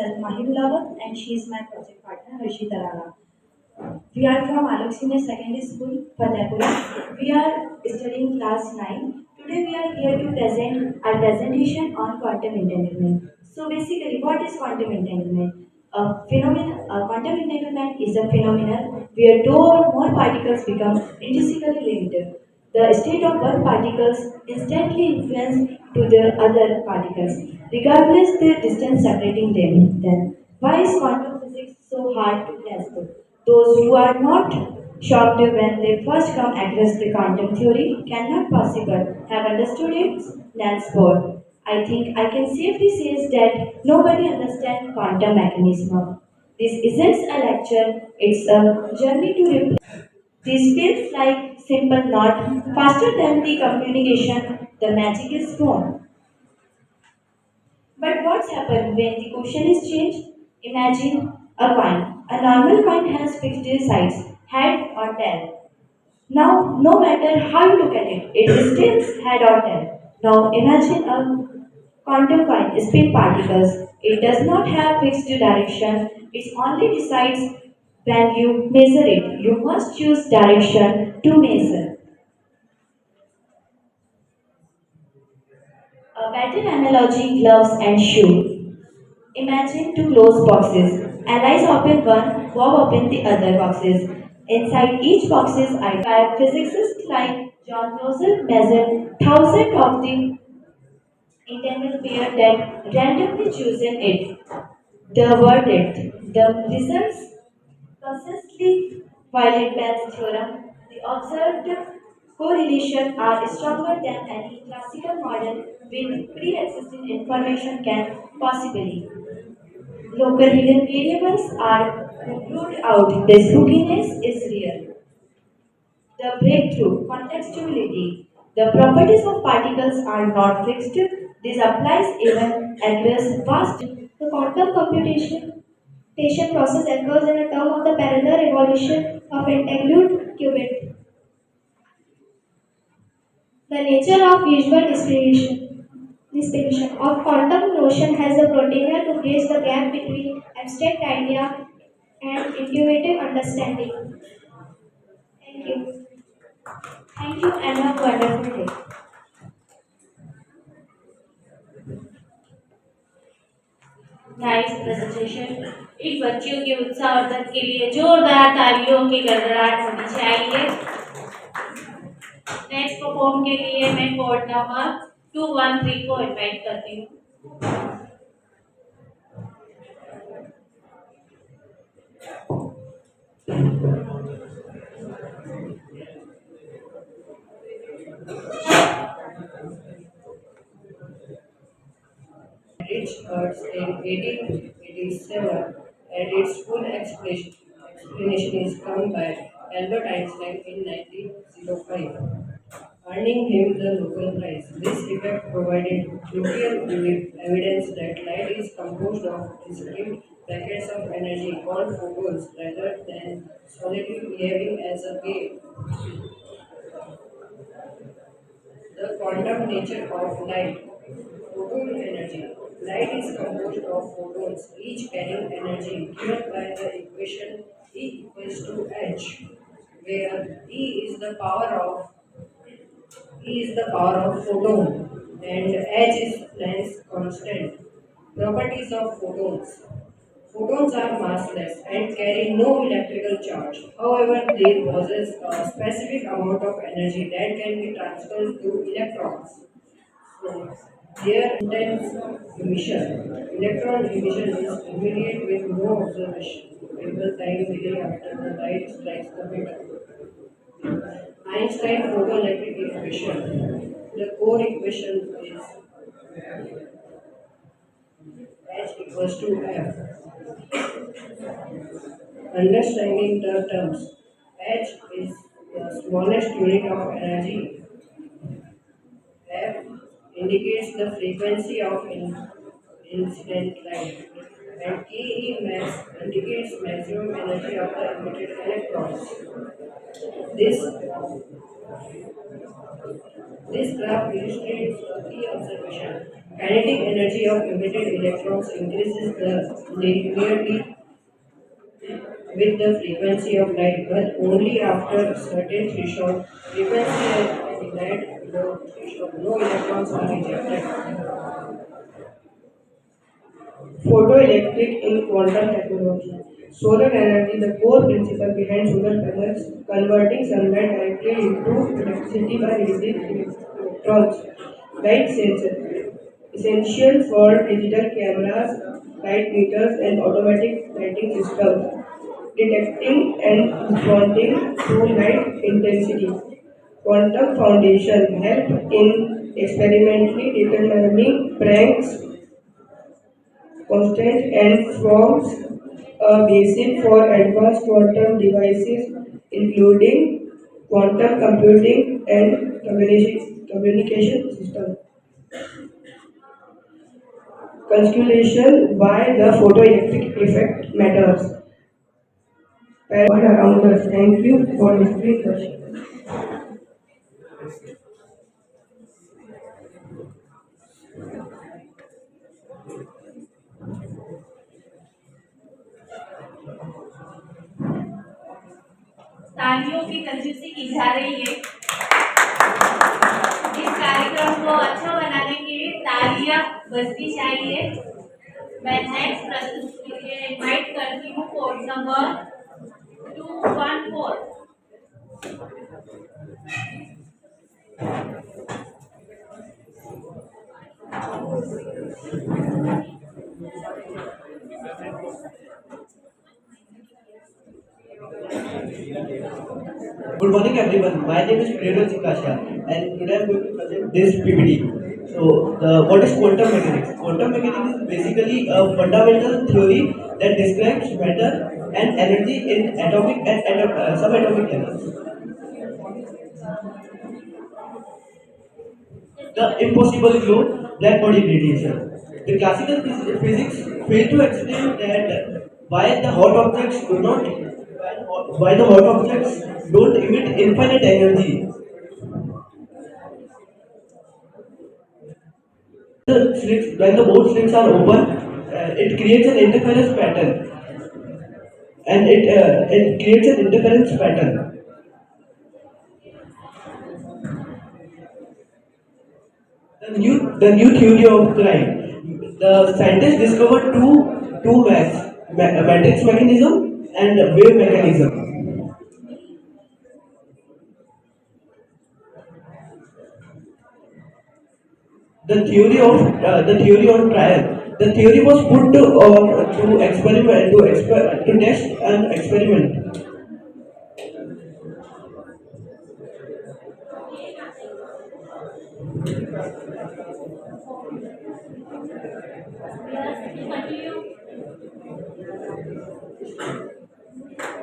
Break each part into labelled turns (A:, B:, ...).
A: myself Mahir Lawat and she is my project partner Harshita Rana. We are from Alok Senior Secondary School, Fatehpur. We are studying class 9. Today we are here to present our presentation on quantum entanglement. So basically, what is quantum entanglement? Quantum entanglement is a phenomenon where two or more particles become intrinsically linked. The state of one particles instantly influence to the other particles, regardless the distance separating them. Then, why is quantum physics so hard to grasp? Those who are not shocked when they first come across the quantum theory cannot possibly have understood its Niels Bohr. I think I can safely say that nobody understands quantum mechanism. This isn't a lecture, it's a journey to replace. This feels like simple not faster than the communication, the magic is gone. But what's happened when the question is changed? Imagine a coin. A normal coin has fixed sides, head or tail. Now, no matter how you look at it, it is still head or tail. Now, imagine a quantum coin, spin particles. It does not have fixed direction. It only decides when you measure it. You must choose direction to measure. A better analogy, gloves and shoe. Imagine two closed boxes. Alice opened one, Bob opened the other boxes. Inside each boxes, I five physicists like John Clauser measured thousands of the entangled pair that randomly chosen it. The verdict, the results consistently violate Bell's theorem. The observed correlation are stronger than any classical model with pre-existing information can possibly. Local hidden variables are ruled out. The spookiness is real. The breakthrough, contextuality. The properties of particles are not fixed. This applies even across vast. The quantum computation process occurs in a term of the parallel evolution of entangled qubit. The nature of visual distribution of quantum notion has the potential to bridge the gap between abstract idea and intuitive understanding. Thank you. Thank you and have a wonderful day. Nice presentation. एक बच्चियों के उत्साहवर्धन के लिए जोरदार तालियों की गड़गड़ाहट होनी चाहिए। नेक्स्ट परफॉर्म के लिए मैं कोड नंबर 213 को इनवाइट करती हूँ।
B: Its hertz in 1887 and its full explanation is come by Albert Einstein in 1905, earning him the Nobel Prize. This effect provided nuclear evidence that light is composed of discrete packets of energy called photons rather than solidly behaving as a wave. The quantum nature of light. Photon energy. Light is composed of photons, each carrying energy given by the equation E equals to h, where E is the power of photon and h is Planck's constant. Properties of photons. Photons are massless and carry no electrical charge. However, they possess a specific amount of energy that can be transferred to electrons. So, their intense emission. Electron emission is immediate with no observable time delay after the light strikes the metal. Einstein photoelectric equation. The core equation is H equals to F. Understanding the terms. H is the smallest unit of energy. F indicates the frequency of incident light. And KE max indicates maximum energy of the emitted electrons. This, this graph illustrates the key observation. Kinetic energy of emitted electrons increases the linearly with the frequency of light, but only after certain threshold frequency and light below threshold. No electrons are ejected.
C: Photoelectric in quantum technology. Solar energy, the core principle behind solar panels, converting sunlight directly into electricity by releasing electrons. Light sensor, essential for digital cameras, light meters, and automatic lighting systems, detecting and responding to light intensity. Quantum foundation help in experimentally determining pranks constant and forms a basis for advanced quantum devices, including quantum computing and communication systems. Calculation why the photoelectric effect matters. Around us. Thank you for listening. Question.
D: तालियों की कंजूसी की जा रही है। इस कार्यक्रम को अच्छा बनाने के लिए तालियां बजनी चाहिए। मैं नेक्स्ट प्रस्तुत के लिए इनवाइट करती हूँ code number 214।
E: Good morning everyone. My name is Preroj Kasha and today I am going to present this PPT. What is quantum mechanics? Quantum mechanics is basically a fundamental theory that describes matter and energy in atomic and subatomic levels. The impossible glow, black body radiation. The classical physics fail to explain that why the hot objects do not why the hot objects don't emit infinite energy. When the both slits are open, it creates an interference pattern, and it creates an interference pattern. The new theory of crime. The scientists discovered two matrix mechanism and wave mechanism. The theory of trial. The theory was put to test and experiment.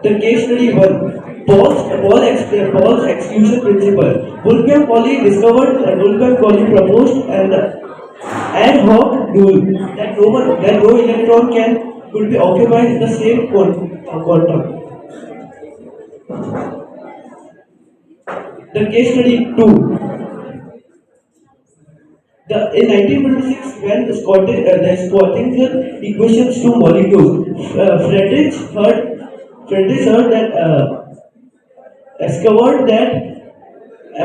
E: The case study 1, Paul's exclusion principle. Wolfgang Pauli proposed an ad hoc rule that no electron could be occupied in the same quantum. The case study 2. In 1926, when the Schrödinger equations to molecules, Friedrich heard that discovered that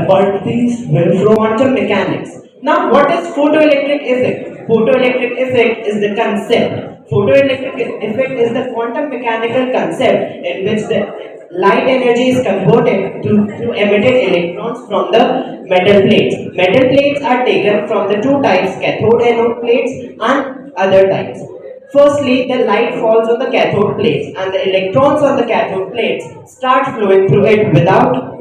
E: particles were from
F: quantum mechanics. Now, what is photoelectric effect? Photoelectric effect is the concept. Photoelectric effect is the quantum mechanical concept in which the light energy is converted to emitted electrons from the metal plates. Metal plates are taken from the two types, cathode anode plates and other types. Firstly, the light falls on the cathode plates and the electrons on the cathode plates start flowing through it without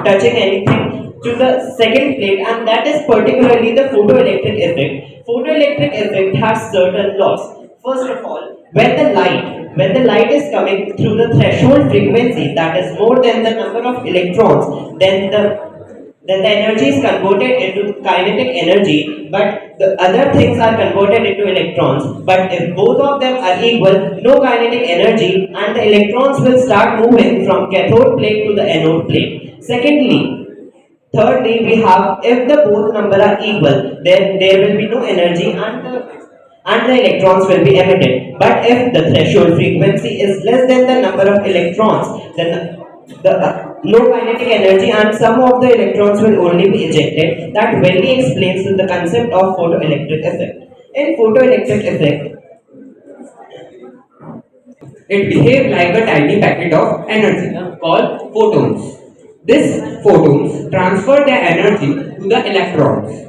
F: touching anything to the second plate, and that is particularly the photoelectric effect. Photoelectric effect has certain laws. First of all, when the light is coming through the threshold frequency, that is more than the number of electrons, then the energy is converted into kinetic energy, but the other things are converted into electrons. But if both of them are equal, no kinetic energy, and the electrons will start moving from cathode plate to the anode plate. Secondly, Thirdly, we have if the both number are equal, then there will be no energy and the electrons will be emitted. But if the threshold frequency is less than the number of electrons, then no kinetic energy and some of the electrons will only be ejected. That very explains the concept of photoelectric effect. In photoelectric effect,
G: it behaves like a tiny packet of energy called photons. These photons transfer their energy to the electrons.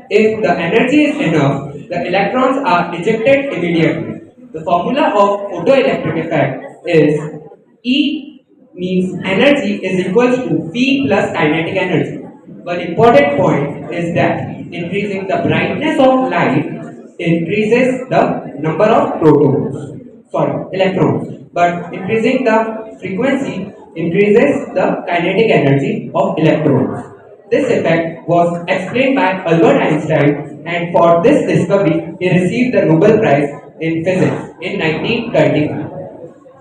G: If the energy is enough, the electrons are ejected immediately. The formula of photoelectric effect is E means energy is equals to V plus kinetic energy. One important point is that increasing the brightness of light increases the number of electrons, but increasing the frequency increases the kinetic energy of electrons. This effect was explained by Albert Einstein, and for this discovery he received the Nobel Prize in Physics in 1935.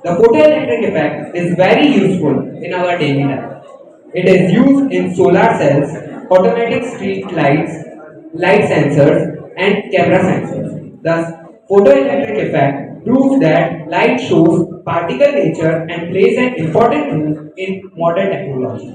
G: The photoelectric effect is very useful in our daily life. It is used in solar cells, automatic street lights, light sensors, and camera sensors. Thus, photoelectric effect proves that light shows particle nature and plays an important role in modern technology.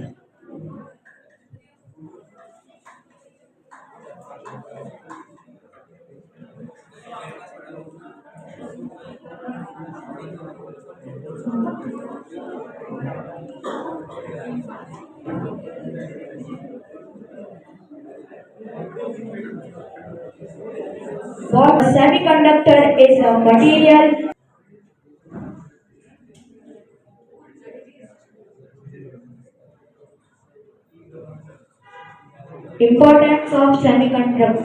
A: What a semiconductor is a material. Importance of semiconductors.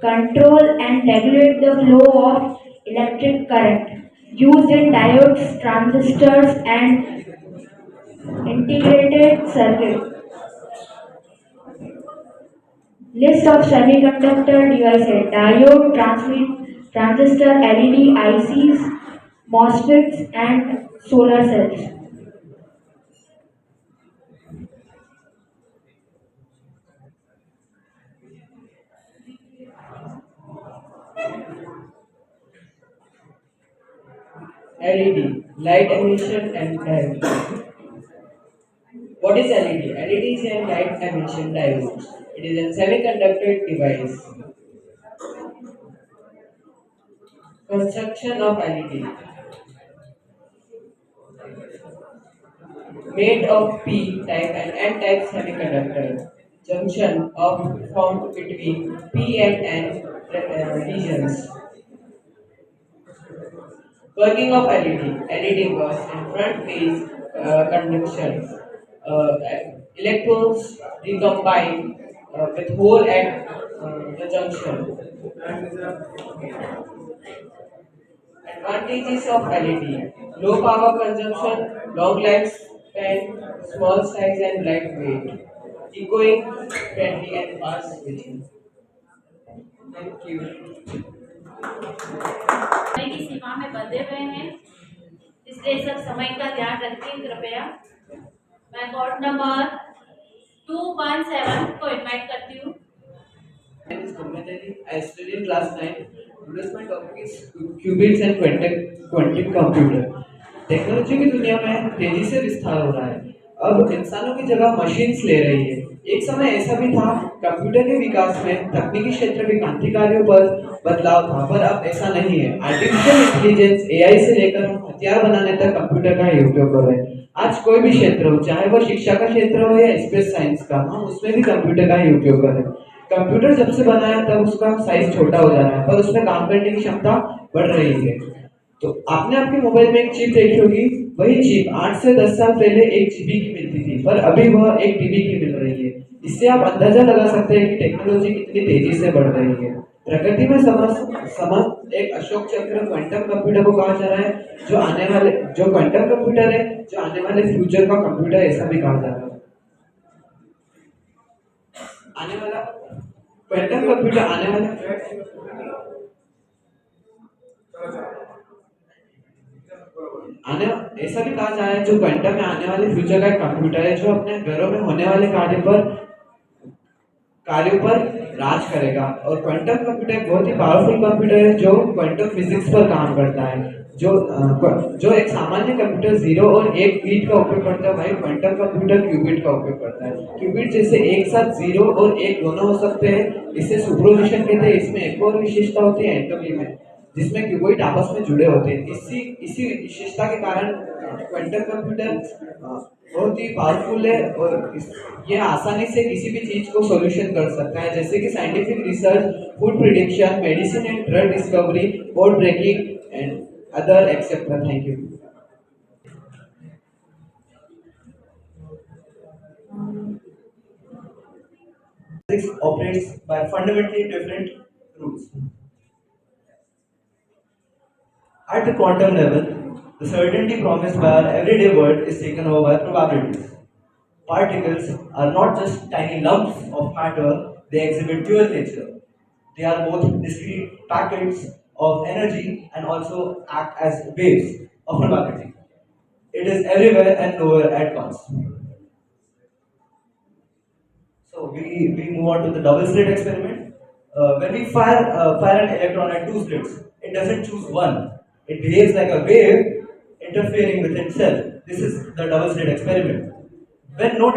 A: Control and regulate the flow of electric current. Used in diodes, transistors, and integrated circuits. List of semiconductor devices: diode, transistor, LED, ICs, MOSFETs, and solar cells.
B: LED, light emission and diode. What is LED? LED is a light emission diode. It is a semiconductor device. Construction of LED. Made of P-type and N-type semiconductor. Junction of formed between P and N regions. Working of LED. LED works in front phase conduction. Uh, Electrons recombine with hole at the junction. Advantages of LED: low power consumption, long lifespan, small size and lightweight, eco friendly and fast switching. Thank you.
D: समय की सीमा में बंधे हुए हैं, इसलिए सब समय का ध्यान रखें कृपया। मैं कोड नंबर 217 को इनवाइट करती हूँ।
E: My name is Kumar Ali. I study in class 9. Today's my topic is qubits and quantum computer. Technology की दुनिया में तेजी से विस्तार हो रहा है। अब इंसानों की जगह मशीन्स ले रही है। एक समय ऐसा भी था कंप्यूटर के विकास में तकनीकी क्षेत्र में क्रांतिकारियों पर बदलाव था, पर अब ऐसा नहीं है। आर्टिफिशियल इंटेलिजेंस एआई से लेकर हम हथियार बनाने तक कंप्यूटर का ही उपयोग कर रहे हैं। आज कोई भी क्षेत्र हो, चाहे वो शिक्षा का क्षेत्र हो या स्पेस साइंस का, हम उसमें भी कंप्यूटर का ही उपयोग कर रहे हैं। कंप्यूटर जब से बना है तब उसका साइज छोटा हो जा रहा है, पर उसमें काम करने की क्षमता बढ़ रही है। तो आपने आपके मोबाइल में एक चिप देखी होगी, वही चिप 8 से 10 साल पहले 1 जीबी की मिलती थी, पर अभी वह 1 टीबी की मिल रही है। इससे आप अंदाजा लगा सकते हैं कि टेक्नोलॉजी कितनी तेजी से बढ़ रही है। प्रकृति में समस्त एक अशोक चक्र क्वांटम कंप्यूटर को कहा जा रहा है, जो क्वांटम कंप्यूटर है, जो आने वाले फ्यूचर का कंप्यूटर ऐसा भी कहा जा रहा है। आने वाला क्वांटम कंप्यूटर
G: आने ऐसा भी कहा जा रहा है जो क्वांटम में आने वाले फ्यूचर का एक कंप्यूटर है जो अपने घरों में होने वाले कार्यों पर राज करेगा। और क्वांटम कंप्यूटर एक बहुत ही पावरफुल कंप्यूटर है जो क्वांटम फिजिक्स पर काम करता है। जो एक सामान्य कंप्यूटर 0 और 1 बीट का उपयोग करता है, वही क्वांटम कंप्यूटर क्यूबिट का उपयोग करता है। क्यूबिट जैसे एक साथ 0 और 1 दोनों हो सकते हैं, इसे सुपरपोजिशन कहते हैं। इसमें एक और विशेषता होती है एंटोमी में, जिसमें क्यूबॉइड आपस में जुड़े होते हैं। इसी विशेषता के कारण क्वांटम कंप्यूटर बहुत ही पावरफुल है और यह आसानी से किसी भी चीज को सॉल्यूशन कर सकता है, जैसे कि scientific research, food prediction, medicine and drug discovery, code breaking and other etcetera. Thank you.
E: Physics operates by fundamentally different rules. At the quantum level, the certainty promised by our everyday world is taken over by probabilities. Particles are not just tiny lumps of matter, they exhibit dual nature. They are both discrete packets of energy and also act as waves of probability. It is everywhere and nowhere at once. So we move on to the double slit experiment. When we fire an electron at two slits, it doesn't choose one. It behaves like a wave interfering with itself. This is the double slit experiment. When no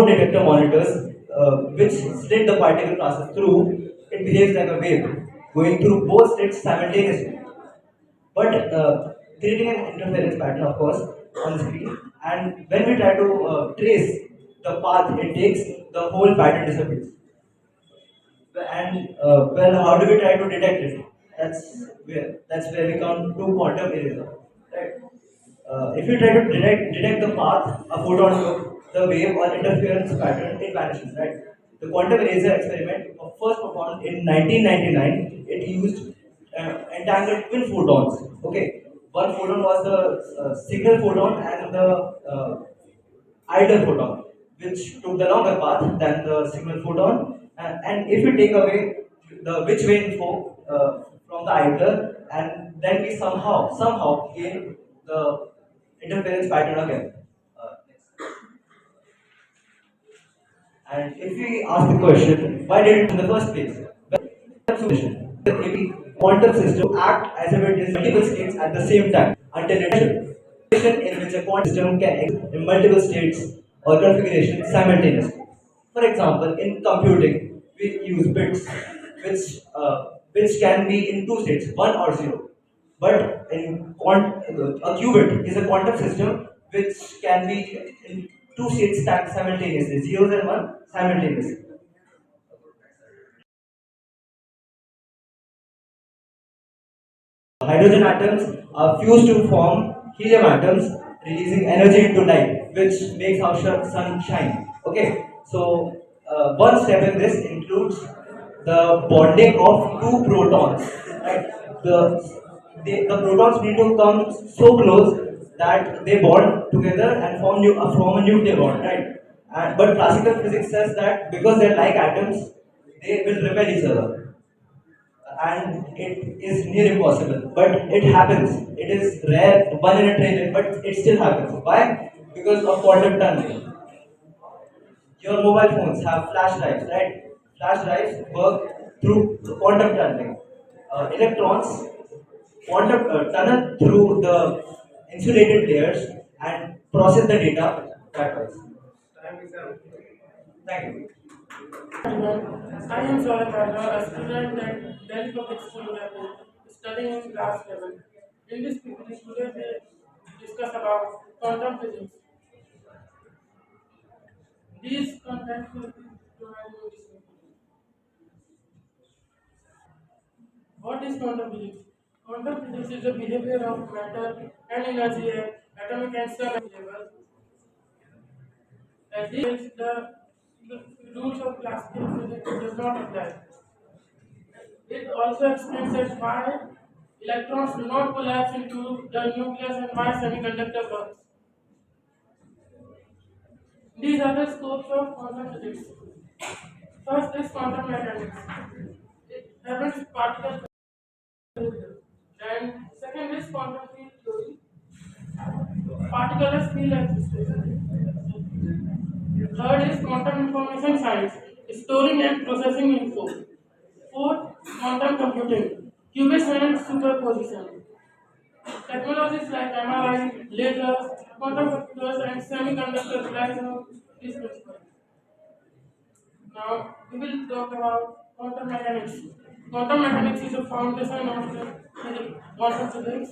E: detector monitors which slit the particle passes through, it behaves like a wave going through both slits simultaneously, but creating an interference pattern, of course, on the screen. And when we try to trace the path it takes, the whole pattern disappears. And well, how do we try to detect it? That's where we come to quantum eraser. Right? If you try to detect the path a photon took, the wave or interference pattern, it vanishes. Right? The quantum eraser experiment was first performed in 1999. It used entangled twin photons. Okay, one photon was the signal photon and the idler photon, which took the longer path than the signal photon. And if you take away the which way info from the idler, and then we somehow gain the interference pattern again. And if we ask the question, why did it in the first place? Well, solution. Maybe quantum system act as if it is multiple states at the same time until it is in which a quantum system can exist in multiple states or configurations simultaneously. For example, in computing, we use bits, which can be in two states, one or zero. But a qubit is a quantum system which can be in two states stacked simultaneously, zeros and one simultaneously. Hydrogen atoms are fused to form helium atoms, releasing energy into light, which makes our sun shine. Okay, so one step in this includes the bonding of two protons. Right? The protons need to come so close that they bond together and form a nuclear bond. Right? But classical physics says that because they're like atoms, they will repel each other, and it is near impossible. But it happens. It is rare, one in a trillion, but it still happens. Why? Because of quantum tunneling. Your mobile phones have flash drives, right? Flash drives work through the quantum tunneling. Electrons quantum tunnel through the insulated layers and process the data that way. Thank you.
H: I am Zoya Karwa, a student at Delhi Public School, Udaipur, studying in class level. In this PPT, today we discuss about quantum physics. These contents will be provided in this PPT. What is quantum physics? Quantum physics is the behavior of matter and energy at atomic and subatomic level. And this the rules of classical physics does not apply. It also explains that why electrons do not collapse into the nucleus and why semiconductor works. These are the scopes of quantum physics. First is quantum mechanics. It happens particle and second is quantum field theory. particleless field exists. Third is quantum information science, storing and processing info. Fourth, quantum computing, qubits and superposition. Technologies like MRI, lasers, quantum computers, and semiconductors rely on these principles. Now, we will talk about quantum mechanics. Quantum mechanics is a foundation of the quantum physics.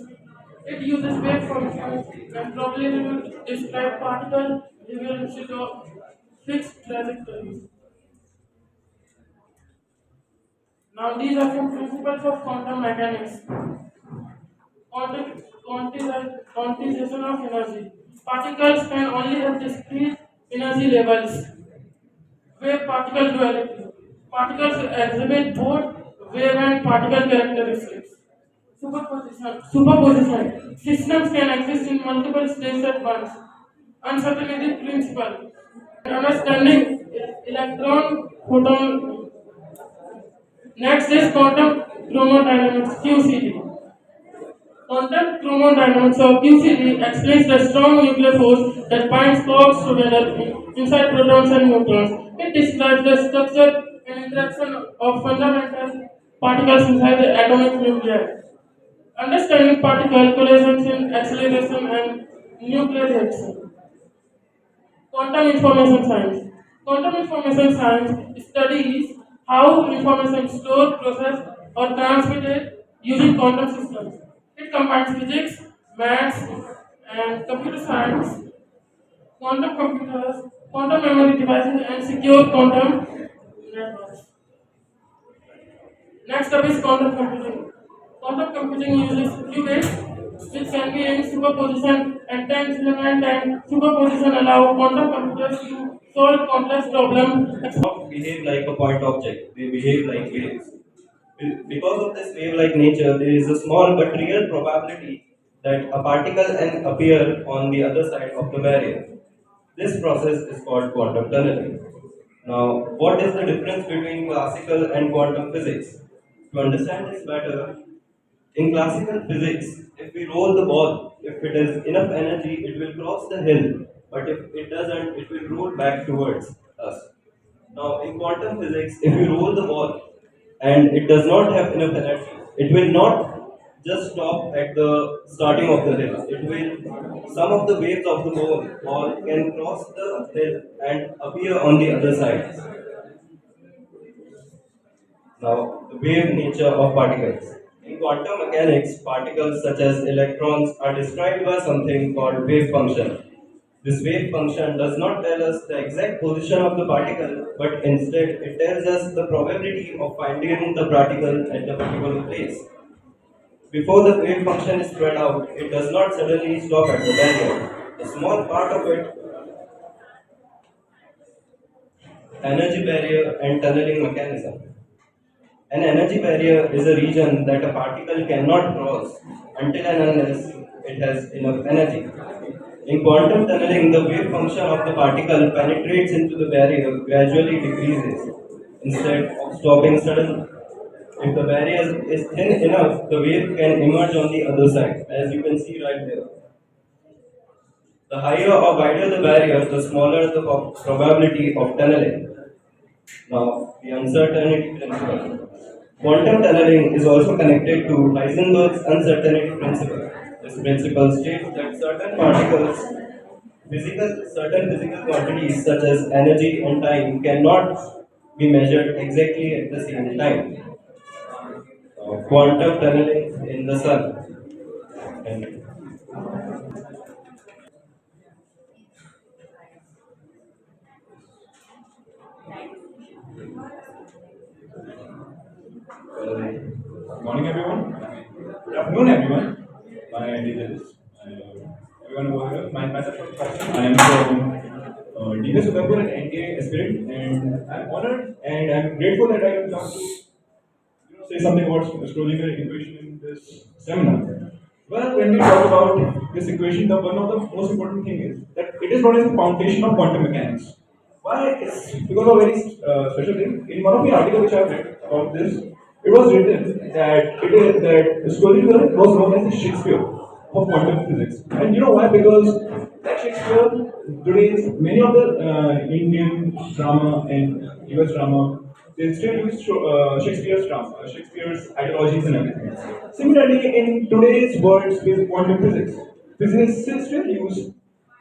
H: It uses wave functions and probability to describe particle behavior instead of fixed trajectories. Now, these are some principles of quantum mechanics. Quantization of energy. Particles can only have discrete energy levels. Wave particle duality. Particles exhibit both wave and particle characteristics. Superposition. Systems can exist in multiple states at once. Uncertainty principle. Understanding electron photon. Next is quantum chromodynamics (QCD). Quantum chromodynamics or QCD explains the strong nuclear force that binds quarks together inside protons and neutrons. It describes the structure and interaction of fundamental particles inside the atomic nuclei. Understanding particle collisions in acceleration and nuclear reaction. Quantum information science. Quantum information science studies how information is stored, processed, or transmitted using quantum systems. It combines physics, maths, and computer science, quantum computers, quantum memory devices, and secure quantum networks. Next up is quantum computing. Quantum computing uses qubits, which can be in superposition, and time element and superposition allow quantum computers to solve complex problems.
E: Not behave like a point object, they behave like waves. Because of this wave like nature, there is a small but real probability that a particle can appear on the other side of the barrier. This process is called quantum tunneling. Now, what is the difference between classical and quantum physics? To understand this better, in classical physics, if we roll the ball, if it has enough energy, it will cross the hill, but if it doesn't, it will roll back towards us. Now, in quantum physics, if you roll the ball and it does not have enough energy, it will not just stop at the starting of the hill. It will, some of the waves of the ball can cross the hill and appear on the other side. Now, the wave nature of particles. In quantum mechanics, particles such as electrons are described by something called wave function. This wave function does not tell us the exact position of the particle, but instead it tells us the probability of finding the particle at the particular place. Before the wave function is spread out, it does not suddenly stop at the barrier. A small part of it, energy barrier and tunneling mechanism. An energy barrier is a region that a particle cannot cross until and unless it has enough energy. In quantum tunneling, the wave function of the particle penetrates into the barrier gradually decreases instead of stopping suddenly. If the barrier is thin enough, the wave can emerge on the other side, as you can see right there. The higher or wider the barrier, the smaller the probability of tunneling. Now, the uncertainty principle. Quantum tunneling is also connected to Heisenberg's uncertainty principle. This principle states that certain physical quantities such as energy and time cannot be measured exactly at the same time. Quantum tunneling in the sun. And
I: Morning, everyone. Good afternoon, everyone. My name is everyone over here. Myself, I am from DBS Udaipur and NTA aspirant, and I'm honored and I'm grateful that I can come to say something about Schrodinger equation in this seminar. Well, when we talk about this equation, the one of the most important thing is that it is known as the foundation of quantum mechanics. Why? It's because of a very special thing. In one of the articles which I have read about this, it was written that Schrodinger was known as Shakespeare. of quantum physics. And you know why? Because like Shakespeare, today's many of the Indian drama and US drama, they still use Shakespeare's drama, Shakespeare's ideologies and everything. Similarly, in today's world with quantum physics, physicists still use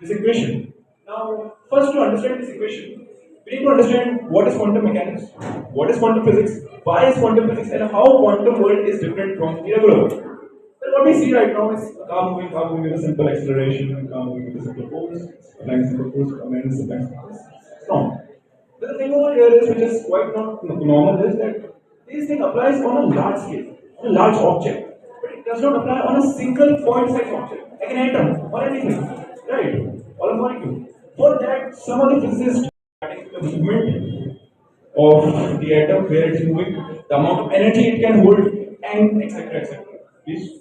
I: this equation. Now, first to understand this equation, we need to understand what is quantum mechanics, what is quantum physics, why is quantum physics, and how quantum world is different from the regular world. Well, what we see right now is a car moving with a simple acceleration, a car moving with a simple force, applying simple force, a man is applying simple force. It's wrong. But the thing over here is, which is quite not normal, is that this thing applies on a large scale, on a large object, but it does not apply on a single point-size object, like an atom or anything, right? Or a molecule. For that, some of the physicists the movement of the atom, where it is moving, the amount of energy it can hold, and etc. etc. Please.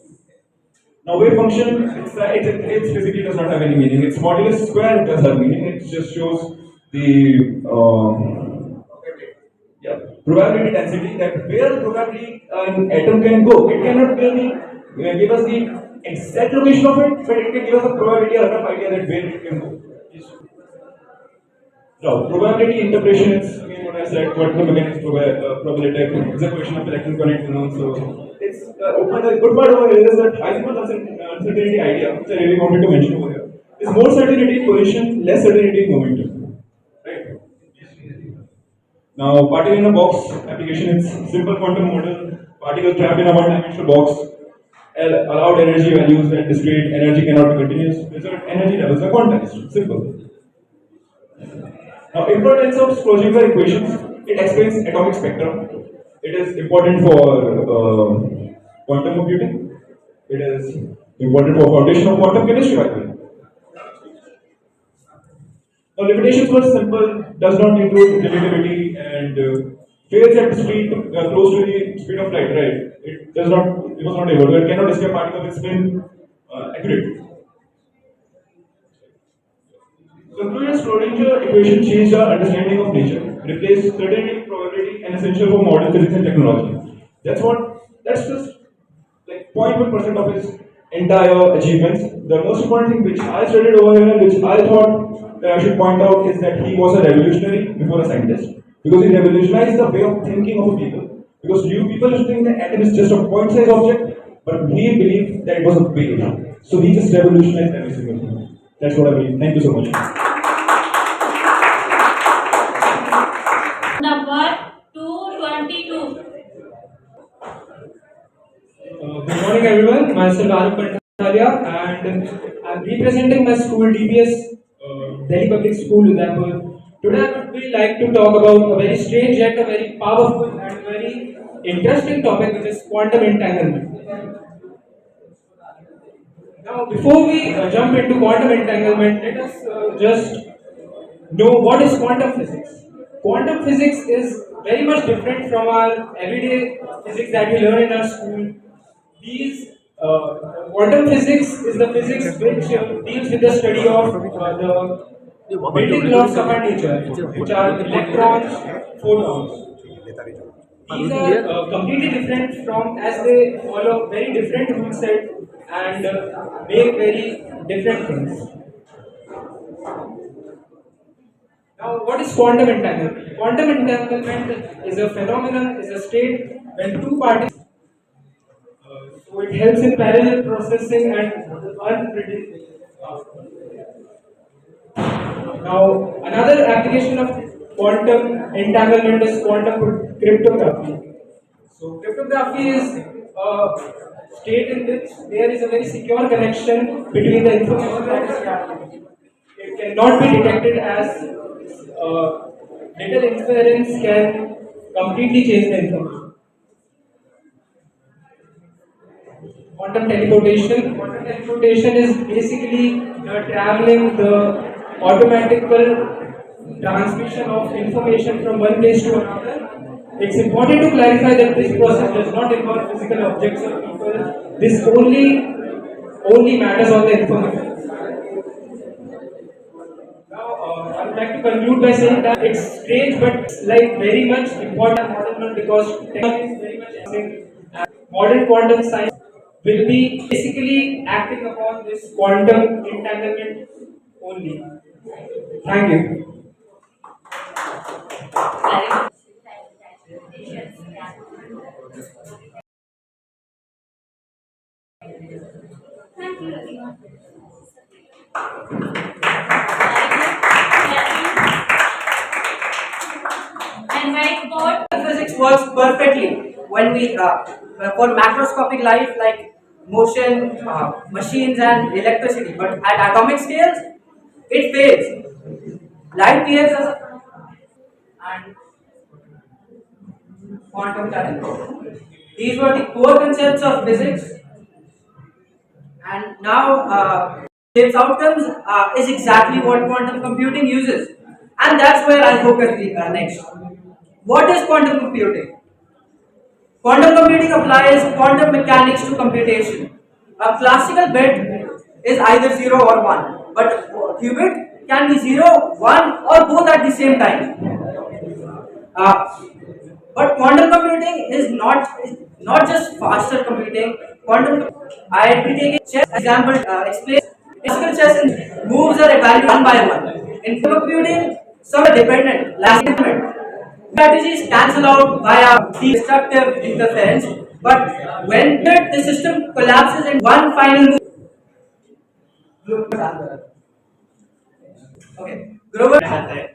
I: Now, wave function, it physically does not have any meaning. Its modulus square does have meaning. It just shows the probability density, that where probably an atom can go. It cannot really give us the exact location of it, but it can give us a probability or a rough idea that where it can go. Yes. Now, probability interpretation is again what I said. Quantum mechanics probability is a question of electromagnetic phenomena. So it's the good part over here is that Heisenberg's uncertainty idea, which I really wanted to mention over here, is more certainty in position, less certainty in momentum. Right? Now, particle in a box application is simple quantum model. Particles trapped in a one-dimensional box. Allowed energy values and discrete energy cannot be continuous. Result energy levels are quantized. Simple. Now, importance of Schrödinger equations, it explains atomic spectrum. It is important for quantum computing. It is important for foundation of quantum chemistry, by the way. Now, limitations were simple, does not include relativity, and fails at speed close to the speed of light, right? It was not able, it cannot describe particle with spin accurately. Concluding Schrödinger equation changed our understanding of nature, replaced certainty, probability, and essential for modern physics and technology. That's just like 0.1% of his entire achievements. The most important thing which I studied over here, which I thought that I should point out, is that he was a revolutionary before a scientist, because he revolutionized the way of thinking of people. Because you people used to think that atom is just a point-size object, but he believed that it was a wave. So he just revolutionized every single thing. That's what I believe. Thank you so much.
D: Number 222.
G: Good morning, everyone. Myself Arun Pantalia, and I'm representing my school, DPS Delhi Public School, Udaipur. Today, I would really like to talk about a very strange yet a very powerful and very interesting topic, which is quantum entanglement. Now, before we jump into quantum entanglement, let us just know what is quantum physics. Quantum physics is very much different from our everyday physics that we learn in our school. These quantum physics is the physics which deals with the study of the building blocks of our nature, which are electrons, photons. These are completely different from, as they follow very different rule set and make very different things. Now, what is quantum entanglement? Quantum entanglement is a phenomenon, is a state when two particles. So it helps in parallel processing and unpredictable. Now, another application of quantum entanglement is quantum cryptography. So, cryptography is a state in which there is a very secure connection between the information that is gathered. It cannot be detected as little interference can completely change the information. Quantum teleportation. Quantum teleportation is basically the traveling, the automatical transmission of information from one place to another. It's important to clarify that this process does not involve physical objects or people. This only matters on the information. Now, I would like to conclude by saying that it's strange, but it's like very much important modern world, because technology is very much advancing. Modern quantum science will be basically acting upon this quantum entanglement only. Thank you.
D: Thank you, Ravina. And my God.
F: Physics works perfectly when we for macroscopic life like motion, machines, and electricity. But at atomic scales, it fails. Light behaves as a and quantum current. These were the core concepts of physics, and now its outcomes is exactly what quantum computing uses, and that's where I'll focus next. What is quantum computing? Quantum computing applies quantum mechanics to computation. A classical bit is either 0 or 1, but a qubit can be 0, 1, or both at the same time. But quantum computing is not just faster computing. I'll be taking chess example explain. Classical chess moves are evaluated one by one. In computing, some are dependent, last element. Strategies cancel out via destructive interference, but when the system collapses in one final move, okay, Grover
E: आता है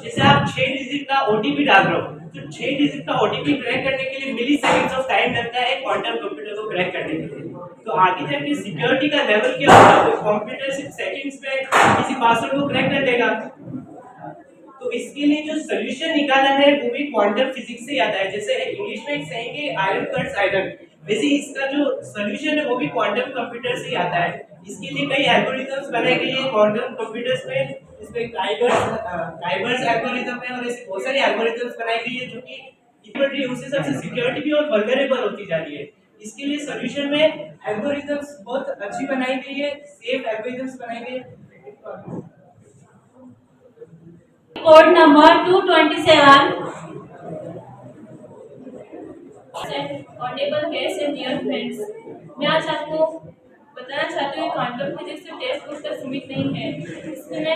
E: जैसे आप 6 digit का OTP डाल रहे हो तो 6 digit का ओटीपी क्रैक करने के लिए मिली सेकेंड्स ऑफ टाइम लगता है क्वांटम कंप्यूटर को क्रैक करने के लिए तो आगे जाके सिक्योरिटी का लेवल क्या होगा तो कंप्यूटर सिर्फ सेकंड्स में किसी पासवर्ड को क्रैक कर देगा तो इसके लिए जो सॉल्यूशन निकाला है वो भी क्वांटम फिजिक्स से ही आता है जैसे इंग्लिश में एक सेइंग है आयरन कट्स आयरन वैसे इसका जो सॉल्यूशन है वो भी क्वांटम कंप्यूटर से ही आता है इसके लिए कई एल्गोरिथम्स बनाए गए हैं क्वांटम कंप्यूटर्स में इसमें काइबर्स एल्गोरिथम है और ऐसे बहुत सारे एल्गोरिथम्स बनाई गई है जो कि इक्वल यूसेज से सिक्योरिटी भी और वल्नरेबल होती जा रही है इसके लिए सॉल्यूशन में एल्गोरिथम्स बहुत अच्छी बनाई गई है सेफ एल्गोरिथम्स बनाई गई है
D: Code number 227. Honorable guests and dear friends, मैं आज आपको बताना चाहती हूँ क्वांटम फिजिक्स सिर्फ टेक्स्ट बुक तक सीमित नहीं है इसने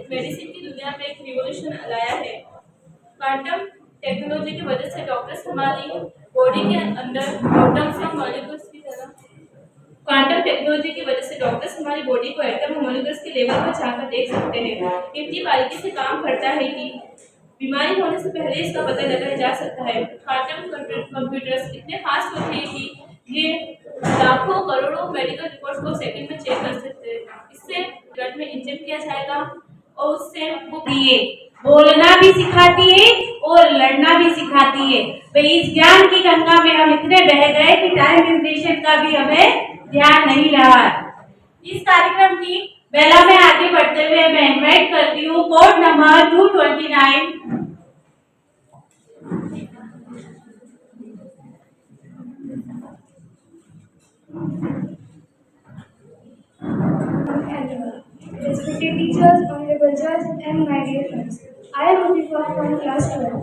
D: मेडिसिन की दुनिया में एक रिवोल्यूशन लाया है क्वांटम टेक्नोलॉजी की वजह से डॉक्टर्स हमारी बॉडी के अंदर एटम्स और मॉलिक्यूल्स की तरह क्वांटम टेक्नोलॉजी की वजह से डॉक्टर्स हमारी बॉडी को एटम और मॉलिक्यूल्स के लेवल पर जाकर देख सकते हैं इतनी बारीकी से काम करता है कि बीमारी होने से पहले इसका पता लगाया जा सकता है क्वांटम कंप्यूटर्स इतने फास्ट होते हैं कि ये लाखों करोड़ों मेडिकल रिपोर्ट्स को सेकंड में चेक कर सकते हैं इससे ब्लड में इंजेक्ट किया जाएगा और उससे वो बोलना भी सिखाती है और लड़ना भी सिखाती है तो इस ज्ञान की गंगा में हम इतने बह गए कि टाइम लिमिटेशन का भी हमें ध्यान नहीं रहा इस कार्यक्रम की बेला में आगे बढ़ते हुए मैं इनवाइट करती हूँ code number 229
A: Respected teachers, honorable judge, and my dear friends, I am Mutifa from class 12.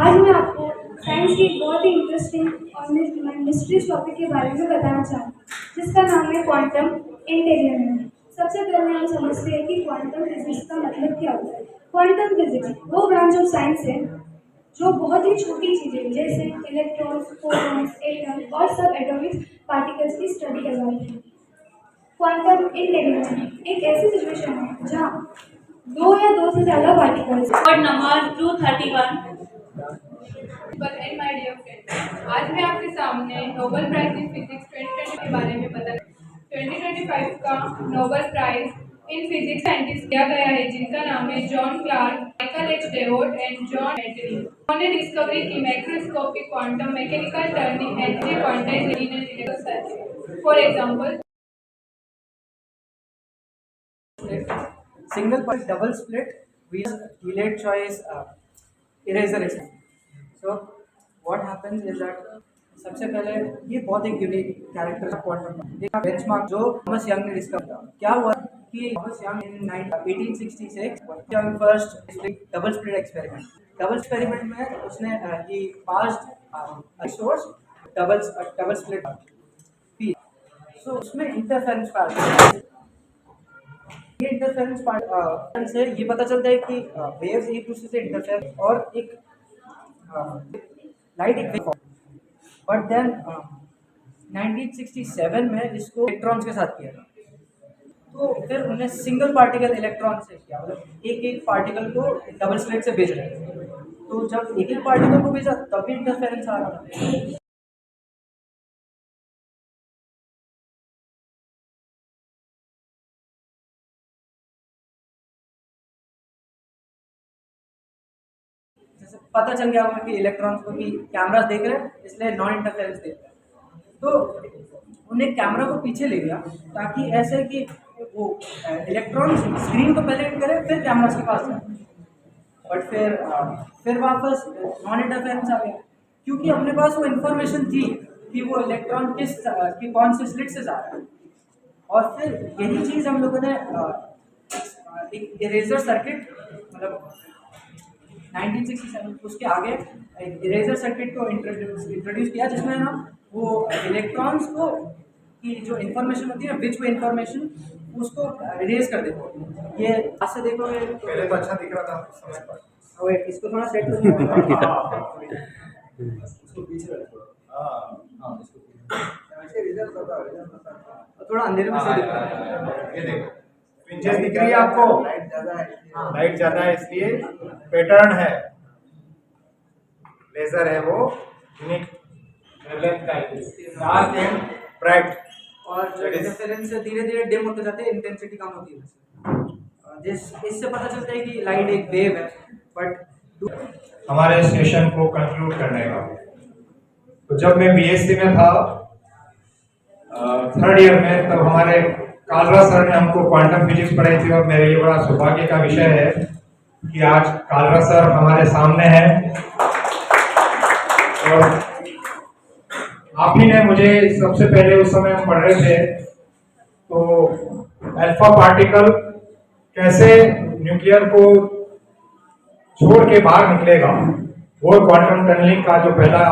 A: आज मैं आपको साइंस की एक बहुत ही इंटरेस्टिंग और मिस्ट्रीज टॉपिक के बारे में बताना चाहूँगी जिसका नाम है क्वांटम इंटेग्रेशन। सबसे पहले हम समझते हैं कि क्वांटम फिजिक्स का मतलब क्या होता है। क्वांटम फिजिक्स वो ब्रांच ऑफ साइंस है जो बहुत ही छोटी चीज़ें जैसे इलेक्ट्रॉन्स, फोटॉन्स, एटम और सब एटॉमिक पार्टिकल्स की स्टडी करवाती है। क्वांटम इंटेग्रेशन एक ऐसी सिचुएशन है जहाँ दो या दो से ज़्यादा particles
D: code number 231
J: and my dear friends, आज मैं आपके सामने नोबेल प्राइज इन फिजिक्स 2020 के बारे में बता 2025 का Nobel prize in physics scientist दिया गया है जिनका नाम है John Clark, Michael H devotee and John मेटरी। उन्होंने डिस्कवरी की macroscopic quantum mechanical turning energy quantization in electrical circuit. For example,
F: single point double split we delayed choice eraser experiment. So what happens is that सबसे पहले ये बहुत एक unique character है quantum एक benchmark जो थॉमस यंग ने discover किया। क्या हुआ कि Thomas young in 1866 first double split experiment में उसने ही पास्ड सोर्स डबल स्प्लिट
K: सो उसमें इंटरफेरेंस पार्ट, ये इंटरफेरेंस पार्ट से ये पता चलता है कि वेव्स एक दूसरे से इंटरफेयर और एक लाइट एक वेव, बट देन 1967 में इसको इलेक्ट्रॉन्स के साथ किया था। तो फिर उन्हें सिंगल पार्टिकल इलेक्ट्रॉन से किया, मतलब एक एक पार्टिकल को डबल स्लिट से भेज रहे थे। तो जब एक एक पार्टिकल को भेजा तब भी इंटरफेरेंस आ रहा था। जैसे पता चल गया होगा कि इलेक्ट्रॉन्स को भी कैमरास देख रहे हैं, इसलिए नॉन इंटरफेरेंस देख रहे हैं। तो उन्हें कैमरा को पीछे ले गया ताकि ऐसे कि वो इलेक्ट्रॉन्स स्क्रीन को पहले हिट करे फिर कैमरास के पास जाए। बट फिर वापस नॉन इंटरफेरेंस आ गया, क्योंकि अपने पास वो इन्फॉर्मेशन थी कि वो इलेक्ट्रॉन कि कौन से स्लिट से जा रहा है। और फिर यही चीज़ हम लोगों ने एक इरेजर सर्किट, मतलब 1967 उसके आगे इरेजर सर्किट को इंट्रोड्यूस किया, जिसमें हम वो इलेक्ट्रॉन्स को की जो इन्फॉर्मेशन होती है, विच वे इन्फॉर्मेशन, उसको इरेज कर देते हैं। ये आज से देखोगे
L: पहले तो अच्छा दिख रहा था, समझ पाया।
K: वेट, इसको थोड़ा सेट कर
L: इसको पीछे रखो। हां इसको ऐसे रिजल्ट बता
K: थोड़ा अंधेरे में से दिख रहा है।
L: ये देखो पिंचेस दिख रही है आपको, लाइट ज्यादा है इसलिए पैटर्न है, लेजर है वो यूनिक डार्क एंड ब्राइट,
K: और जो इंटरफेरेंस धीरे धीरे डिम होते जाते हैं, इंटेंसिटी कम होती है। इससे पता चलता है कि लाइट एक वेव है। बट
L: हमारे सेशन को कंक्लूड करने का, तो जब मैं बीएससी में था 3rd ईयर में, तब हमारे कालरा सर ने हमको क्वांटम फिजिक्स पढ़ाई थी। और मेरे लिए बड़ा सौभाग्य का विषय है कि आज कालरा सर हमारे सामने हैं। और आप ही ने मुझे सबसे पहले, उस समय हम पढ़ रहे थे, तो अल्फा पार्टिकल कैसे न्यूक्लियर को छोड़ के बाहर निकलेगा, वो क्वांटम टनलिंग का जो पहला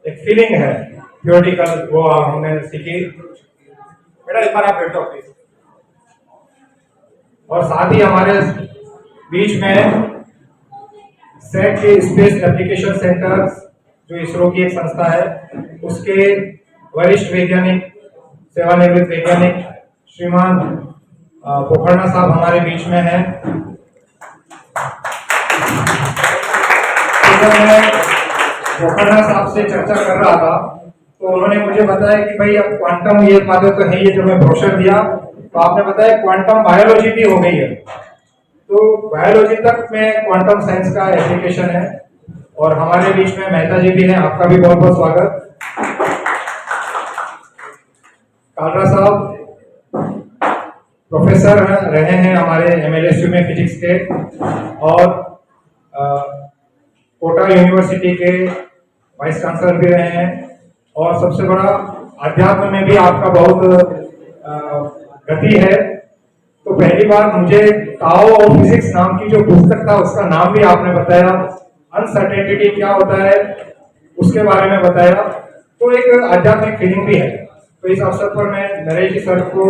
L: एक फीलिंग है थियोरेटिकल, वो हमने सीखी। बेटा एक बार आप बैठो प्लीज। और साथ ही हमारे बीच में सेट के स्पेस एप्लीकेशन सेंटर, जो इसरो की एक संस्था है, उसके वरिष्ठ वैज्ञानिक, सेवानिवृत्त वैज्ञानिक श्रीमान पोखरना साहब हमारे बीच में हैं। जब मैं पोखरना साहब से चर्चा कर रहा था, तो उन्होंने मुझे बताया कि भाई अब क्वांटम ये बातें तो है, ये जो मैं ब्रोशर दिया, तो आपने बताया क्वांटम बायोलॉजी भी हो गई है। तो बायोलॉजी तक में क्वांटम साइंस का एप्लीकेशन है। और हमारे बीच में मेहता जी भी हैं, आपका भी बहुत बहुत स्वागत। कालरा साहब प्रोफेसर रहे हैं हमारे MLSU में फिजिक्स के, और कोटा यूनिवर्सिटी के वाइस चांसलर भी रहे हैं। और सबसे बड़ा, अध्यात्म में भी आपका बहुत गति है। तो पहली बार मुझे टाओ ऑफ फिजिक्स नाम की जो पुस्तक था, उसका नाम भी आपने बताया, अनसर्टेनिटी क्या होता है उसके बारे में बताया। तो एक आध्यात्मिक फीलिंग भी है। तो इस अवसर पर मैं नरेश जी सर को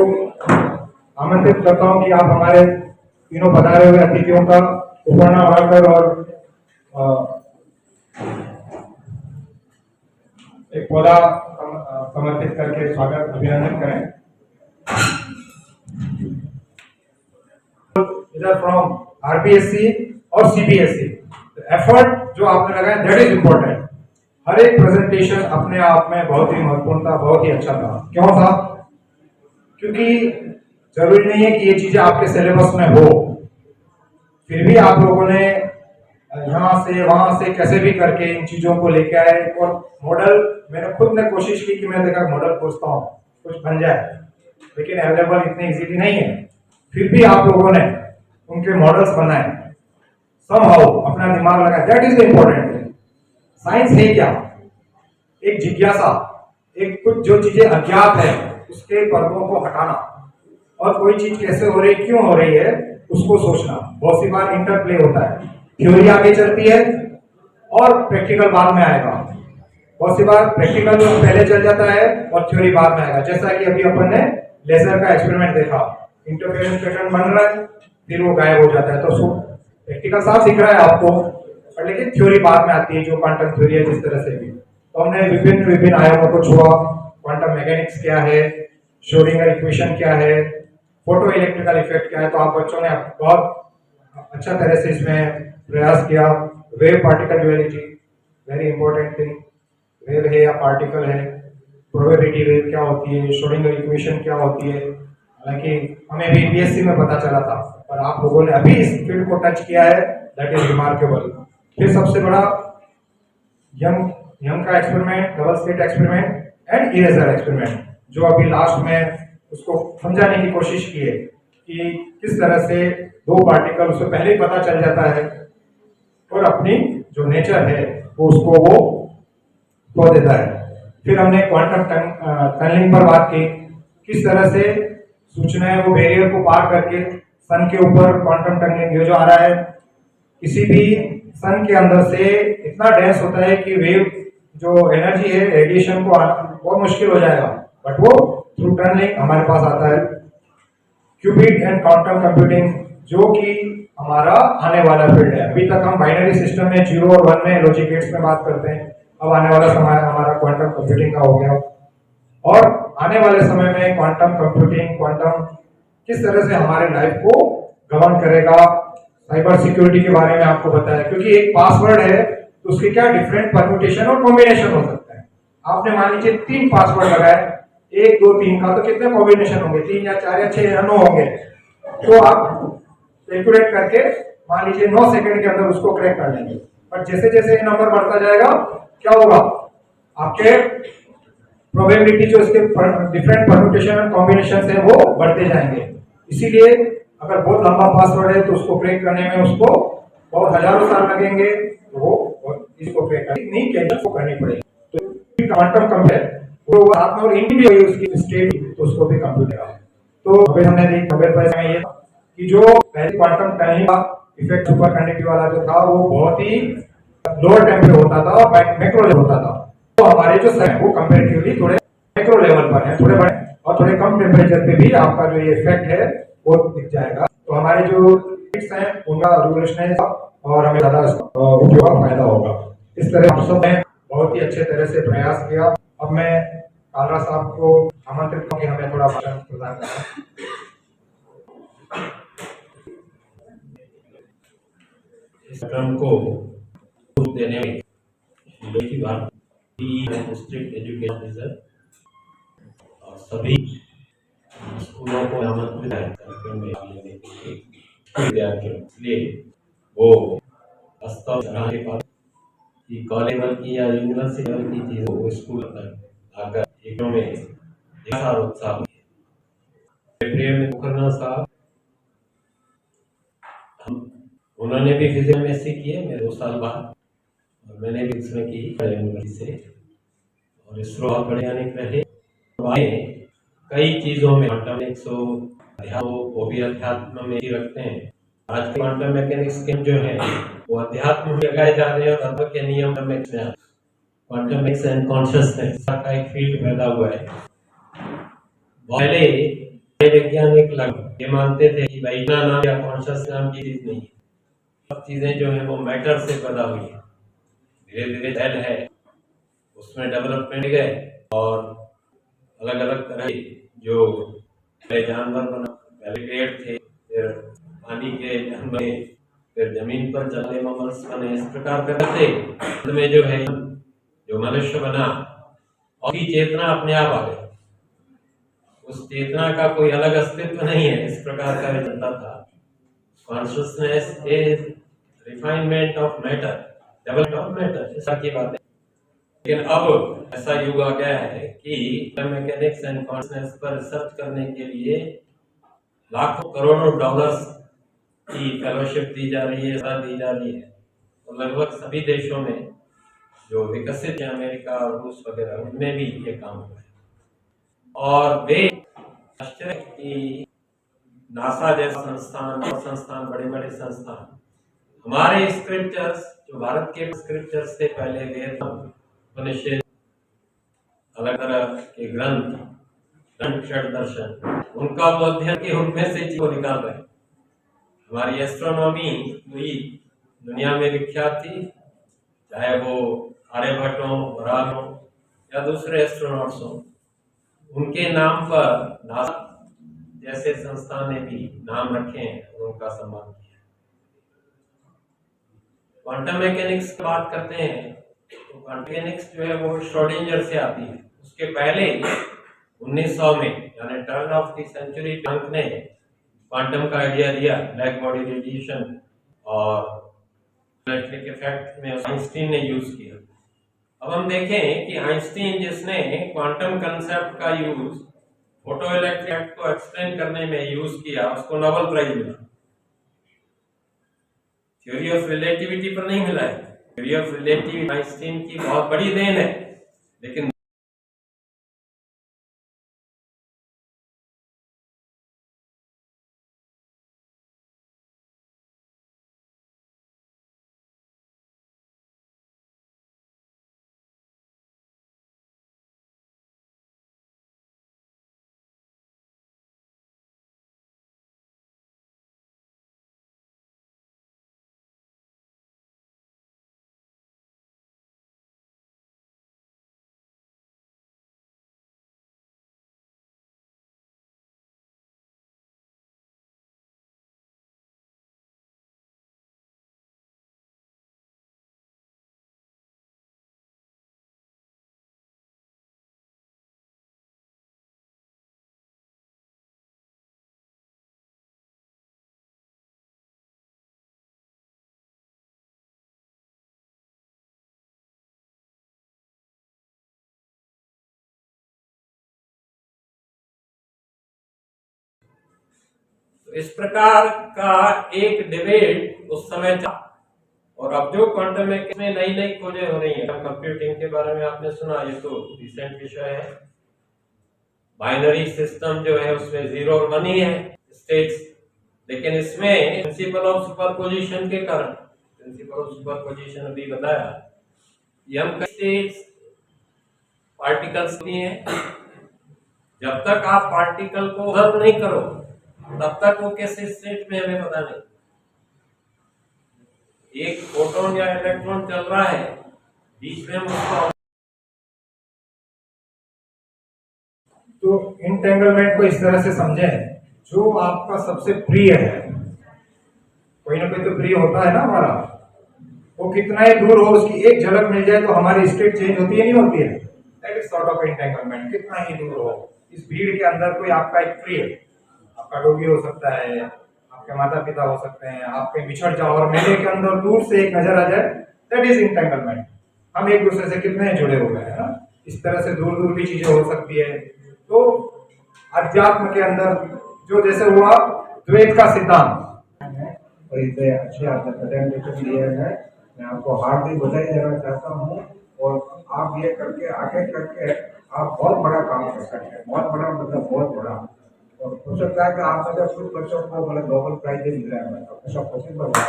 L: आमंत्रित करता हूं कि आप हमारे तीनों पधारे हुए अतिथियों का उपहार उड़ाकर और एक पौधा समर्पित करके स्वागत अभिनंदन करें। इधर फ्रॉम RPSC और CBSE, एफर्ट जो आपने लगाया दैट इज इम्पोर्टेंट। हर एक प्रेजेंटेशन अपने आप में बहुत ही महत्वपूर्ण था, बहुत ही अच्छा था। क्यों था? क्योंकि जरूरी नहीं है कि ये चीजें आपके सिलेबस में हो, फिर भी आप लोगों ने यहाँ से वहां से कैसे भी करके इन चीजों को लेके आए। और मॉडल मैंने खुद ने कोशिश की कि मैं देखा मॉडल खोजता हूँ कुछ बन जाए, लेकिन अवेलेबल इतने इजीली नहीं है। फिर भी आप लोगों ने उनके मॉडल्स बनाए, समहाउ अपना दिमाग लगाया। That is the important thing. Science है क्या? एक जिज्ञासा, एक कुछ जो चीजें अज्ञात है उसके पर्दों को हटाना, और कोई चीज कैसे हो रही, क्यों हो रही है, उसको सोचना। बहुत सी बार इंटरप्ले होता है, थ्योरी आगे चलती है और प्रैक्टिकल बाद में आएगा। बहुत सी बार प्रैक्टिकल पहले चल जाता है और थ्योरी बाद में आएगा। जैसा कि अभी अपन ने लेजर का एक्सपेरिमेंट देखा, इंटरफेरेंस पैटर्न बन रहा है फिर वो गायब हो जाता है। तो प्रैक्टिकल साफ दिख रहा है आपको, पर लेकिन थ्योरी बाद में आती है, जो क्वांटम थ्योरी है जिस तरह से भी। तो हमने विभिन्न विभिन्न आयामों को छुआ, क्वांटम मैकेनिक्स क्या है, श्रोडिंगर इक्वेशन क्या है, फोटो इलेक्ट्रिकल इफेक्ट क्या है। तो आप बच्चों ने बहुत अच्छा तरह से इसमें प्रयास किया। Wave particle duality, very important thing, wave है या पार्टिकल है, प्रोबेबिलिटी वेव क्या होती है, श्रोडिंगर इक्वेशन क्या होती है। हालांकि हमें भी बीएससी में पता चला था, पर आप लोगों ने अभी इस फील्ड को टच किया है, दैट इज रिमार्केबल। फिर सबसे बड़ा यंग का experiment, double slit experiment and eraser experiment, जो अभी लास्ट में उसको समझाने की कोशिश की है कि किस तरह से दो पार्टिकल, उससे पहले ही पता चल जाता है और अपनी जो नेचर है वो उसको वो खो देता है। फिर हमने क्वांटम टनलिंग पर बात की, किस तरह से सूचनाएं वो बैरियर को पार करके सन के ऊपर क्वांटम टनलिंग, ये जो आ रहा है, किसी भी सन के अंदर से इतना डेंस होता है कि वेव जो एनर्जी है, रेडिएशन को आना बहुत मुश्किल हो जाएगा, बट वो थ्रू टनलिंग हमारे पास आता है। क्यूबिट एंड क्वांटम कंप्यूटिंग, जो कि हमारा आने वाला फील्ड है। अभी तक हम बाइनरी सिस्टम में 0 और 1 में लॉजिक गेट्स में बात करते हैं, अब आने वाला समय हमारा क्वांटम कंप्यूटिंग का हो गया। और आने वाले समय में क्वांटम कंप्यूटिंग, क्वांटम किस तरह से हमारे लाइफ को गवर्न करेगा। साइबर सिक्योरिटी के बारे में आपको बताया, क्योंकि एक पासवर्ड है तो उसके क्या डिफरेंट परम्यूटेशन और कॉम्बिनेशन हो सकता है। आपने मान लीजिए 3 पासवर्ड लगाए, 1 2 3 का, तो कितने कॉम्बिनेशन होंगे, 3 या 4 या 6 या 9 होंगे। तो आप कैलकुलेट करके मान लीजिए 9 सेकंड के अंदर उसको क्रैक कर लेंगे। पर जैसे जैसे ये नंबर बढ़ता जाएगा, क्या होगा, आपके प्रोबेबिलिटी जो इसके डिफरेंट परम्यूटेशन और कॉम्बिनेशन है वो बढ़ते जाएंगे। इसीलिए अगर बहुत लंबा पासवर्ड है तो उसको क्रैक करने में उसको बहुत हजारों साल लगेंगे, तो वो इसको क्रैक करनी पड़ेगी। तो क्वांटम कंप्यूटर तो हाथ में और इंडी हुई उसकी स्टेट, तो उसको भी कंप्यूट करेगा। तो अभी हमने देखा नोबेल प्राइज में ये कि जो पहले क्वांटम टनलिंग का इफेक्ट सुपर कंडक्टिविटी वाला जो था वो बहुत ही लोअर टेम्परेचर होता था और मैक्रो लेवल होता था। तो हमारे जो है वो कंपैरेटिवली थोड़े मैक्रो लेवल पर है, थोड़े बड़े और थोड़े कम टेम्परेचर पे भी आपका जो ये इफेक्ट है वो दिख जाएगा। तो हमारे जो हैं उनका रेगुलेशन है और हमें ज्यादा उपयोग का फायदा होगा। इस तरह आप सब ने बहुत ही अच्छे तरह से प्रयास किया। अब मैं कालरा साहब को आमंत्रित करके हमें थोड़ा भाषण प्रदान करना।
M: इस क्रम को देने में की बात डिस्ट्रिक्ट एजुकेशन ऑफिसर और सभी स्कूलों को आमंत्रित है कार्यक्रम में भाग लेने के लिए विद्यार्थियों, इसलिए वो वास्तव में के पास कि कॉलेज लेवल की या यूनिवर्सिटी लेवल की चीजों को स्कूल तक आकर एक में ऐसा उत्साह प्रिय मुखर्जी साहब, उन्होंने भी फिजिक्स में एमएससी किए, मैं 2 साल बाद, और मैंने भी इसमें की यूनिवर्सिटी से, और इसरो बहुत वैज्ञानिक रहे। कई चीजों में क्वांटम वो भी अध्यात्म में ही रखते हैं। आज के क्वांटम मैकेनिक्स के जो है वो अध्यात्म में लगाए जा रहे हैं और तत्व के नियम में क्वांटम मैकेनिक्स एंड कॉन्शियसनेस का एक फील्ड पैदा हुआ है। पहले वैज्ञानिक ये मानते थे कि भाई नाम या कॉन्शियस नाम की चीज नहीं है, सब चीजें जो है वो मैटर से पैदा हुई है। धीरे धीरे सेल है उसमें डेवलपमेंट गए और अलग अलग तरह के जो पहले जानवर बना, पहले पेड़ थे, फिर पानी के जानवर, फिर जमीन पर चलने ममल्स बने, इस प्रकार करते में जो है जो मनुष्य बना और की चेतना अपने आप आ गई। उस चेतना का कोई अलग अस्तित्व नहीं है, इस प्रकार का चलता था। Consciousness is refinement of matter, development of matter, ऐसा की बात है। लेकिन अब ऐसा युग आ गया है कि मैकेनिक्स एंड कॉन्शियसनेस पर रिसर्च करने के लिए लाखों करोड़ों डॉलर्स की फेलोशिप दी जा रही है, दी जा रही है। और लगभग सभी देशों में जो विकसित है, अमेरिका और रूस वगैरह, उनमें भी ये काम हुआ है। और वे आश्चर्य की नासा जैसा संस्थान और संस्थान, बड़े बड़े संस्थान, हमारे स्क्रिप्चर्स जो भारत के स्क्रिप्चर्स से पहले वेद, उपनिषद, अलग तरह के ग्रंथ, षड दर्शन, उनका वो अध्ययन के उनमें से चीज को निकाल रहे हैं। हमारी एस्ट्रोनॉमी पूरी दुनिया में विख्यात थी, चाहे वो आर्यभट्ट हो, बराल हो या दूसरे एस्ट्रोनॉट्स हो, उनके नाम पर नासा जैसे संस्थान ने भी नाम रखे हैं और उनका सम्मान किया। क्वांटम मैकेनिक्स की बात करते हैं तो क्वांटम मैकेनिक्स जो है वो श्रोडिंगर से आती है। उसके पहले 1900 में यानी turn of the century Planck ने क्वांटम का आइडिया दिया, ब्लैक बॉडी रेडिएशन और इलेक्ट्रिक इफेक्ट में आइंस्टीन ने यूज किया। अब हम देखें कि आइंस्टीन जिसने क्वांटम कंसेप्ट का यूज फोटो इलेक्ट्रिक इफेक्ट को एक्सप्लेन करने में यूज किया, उसको नोबेल प्राइज मिला। थ्योरी ऑफ रिलेटिविटी पर नहीं मिला है। थ्योरी ऑफ रिलेटिविटी आइंस्टीन की बहुत बड़ी देन है, लेकिन इस प्रकार का एक डिबेट उस समय था। और अब जो क्वांटम मैकेनिक्स में नई नई खोजें हो रही हैं, कंप्यूटिंग के बारे में आपने सुना, ये तो रिसेंट विषय है। बाइनरी सिस्टम जो है उसमें 0 और 1 ही है स्टेट्स, लेकिन इसमें प्रिंसिपल ऑफ सुपरपोजिशन के कारण, प्रिंसिपल ऑफ सुपरपोजिशन अभी बताया, ये हम कई स्टेट्स पार्टिकल्स की हैं। जब तक आप पार्टिकल को ऑब्जर्व नहीं करो तब तक वो कैसे स्टेट में हमें पता नहीं। एक फोटोन या इलेक्ट्रॉन चल रहा है, बीच में हम उसको
L: तो इंटेंगलमेंट को इस तरह से समझें, जो आपका सबसे प्रिय है, कोई ना कोई तो प्रिय होता है ना हमारा, वो कितना ही दूर हो उसकी एक झलक मिल जाए तो हमारी स्टेट चेंज होती है नहीं होती है। That is sort of entanglement. कितना ही दूर हो, इस भीड़ के अंदर कोई आपका एक प्रिय, आपका डोगी हो सकता है, आपके माता पिता हो सकते हैं, आप कहीं बिछड़ जाओ और मेले के अंदर दूर से एक नजर आ जाए, दैट इज इंटेंगलमेंट। हम एक दूसरे से कितने जुड़े हुए हैं ना, इस तरह से दूर दूर भी चीजें हो सकती है। तो अध्यात्म के अंदर जो जैसे हुआ द्वैत का सिद्धांत
N: और इतने अच्छे आपने प्रेजेंटेशन दिए हैं, मैं आपको हार्दिक बधाई देना चाहता हूँ। और आप ये करके आगे करके आप बहुत बड़ा काम कर सकते हैं, बहुत बड़ा मतलब बहुत बड़ा। और हो सकता है कि आप मतलब कुछ बच्चों को मतलब नोबेल प्राइज भी मिल रहा है, तो ऐसा पॉसिबल है।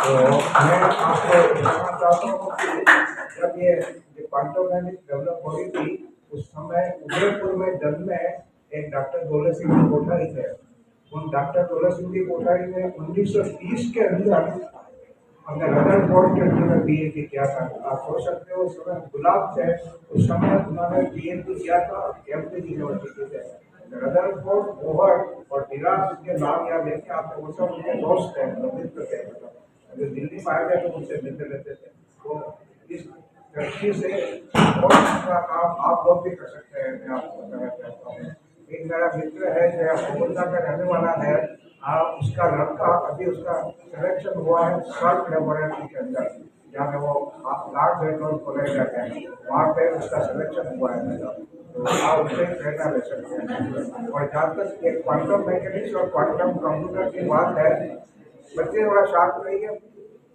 N: तो मैं आपको बताना चाहता हूँ कि जब ये क्वांटम मैकेनिक्स डेवलप हो रही थी, उस समय उदयपुर में जन्म में एक डॉक्टर दौलत सिंह की कोठारी थे। उन डॉक्टर दौलत सिंह की कोठारी में 1930 के अंदर हमने रदरफोर्ड के अंदर पीएचडी किया था। आप सोच सकते हो उस समय गुलाब थे, उस समय उन्होंने पीएचडी किया था कैम्ब्रिज यूनिवर्सिटी से। रदरफोर्ड, बोहर्ट और डिराक के नाम याद लेके आपने, वो सब उनके दोस्त थे, मित्र थे। अगर दिल्ली में आए थे तो उनसे मिलते रहते थे। तो इस दृष्टि से बहुत अच्छा काम आप लोग भी कर सकते हैं, मैं आपको बताना चाहता हूँ। एक मेरा मित्र है जो मोहल्ला का रहने वाला है, आप उसका लड़का अभी उसका सिलेक्शन हुआ है सर्च लेबोरेटरी के अंदर, जहाँ पे वो लार्ज एंड कॉलेज जाते हैं, वहाँ पे उसका सिलेक्शन हुआ है मेरा। तो आप उससे प्रेरणा ले सकते हैं। और जहाँ तक एक क्वांटम मैकेनिक्स और क्वांटम कंप्यूटर की बात है, बच्चे थोड़ा शांत रहिए।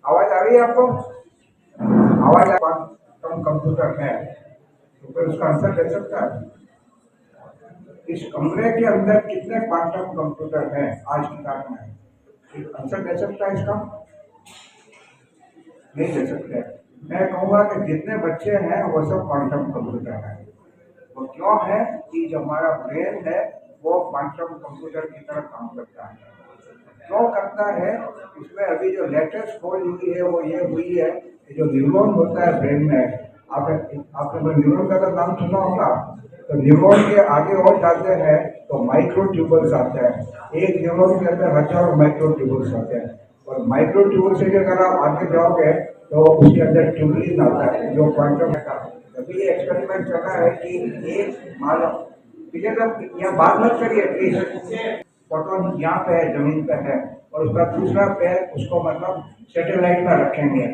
N: आवाज़ आ रही है आपको? आवाज़ क्वांटम कंप्यूटर में तो फिर उसका आंसर दे सकता है। इस कमरे के अंदर कितने क्वांटम कंप्यूटर हैं आज की तारीख में? आंसर दे सकता है इसका? नहीं दे सकते। मैं कहूँगा कि जितने बच्चे हैं वो सब क्वांटम कंप्यूटर हैं। वो क्यों है कि जो हमारा ब्रेन है वो क्वांटम कंप्यूटर की तरह काम करता है। क्यों करता है, उसमें अभी जो लेटेस्ट खोज हुई है वो ये हुई है कि जो न्यूरॉन होता है ब्रेन में, आपने न्यूरॉन का तो नाम सुना होगा, तो न्यूरॉन के आगे और जाते हैं तो माइक्रो ट्यूबल्स आते हैं। एक न्यूरॉन के अंदर हजारों माइक्रो ट्यूबल्स आते हैं, और माइक्रो ट्यूबल से अगर आप आगे जाओगे तो उसके अंदर ट्यूबलिन आता है जो क्वांटम का। अभी ये एक्सपेरिमेंट चल रहा है कि एक मान लो, ठीक है सर, यहाँ बात मत करिए प्लीज। फोटोन यहाँ पे है, जमीन पे है, और उसका दूसरा पैर उसको मतलब सैटेलाइट में रखेंगे,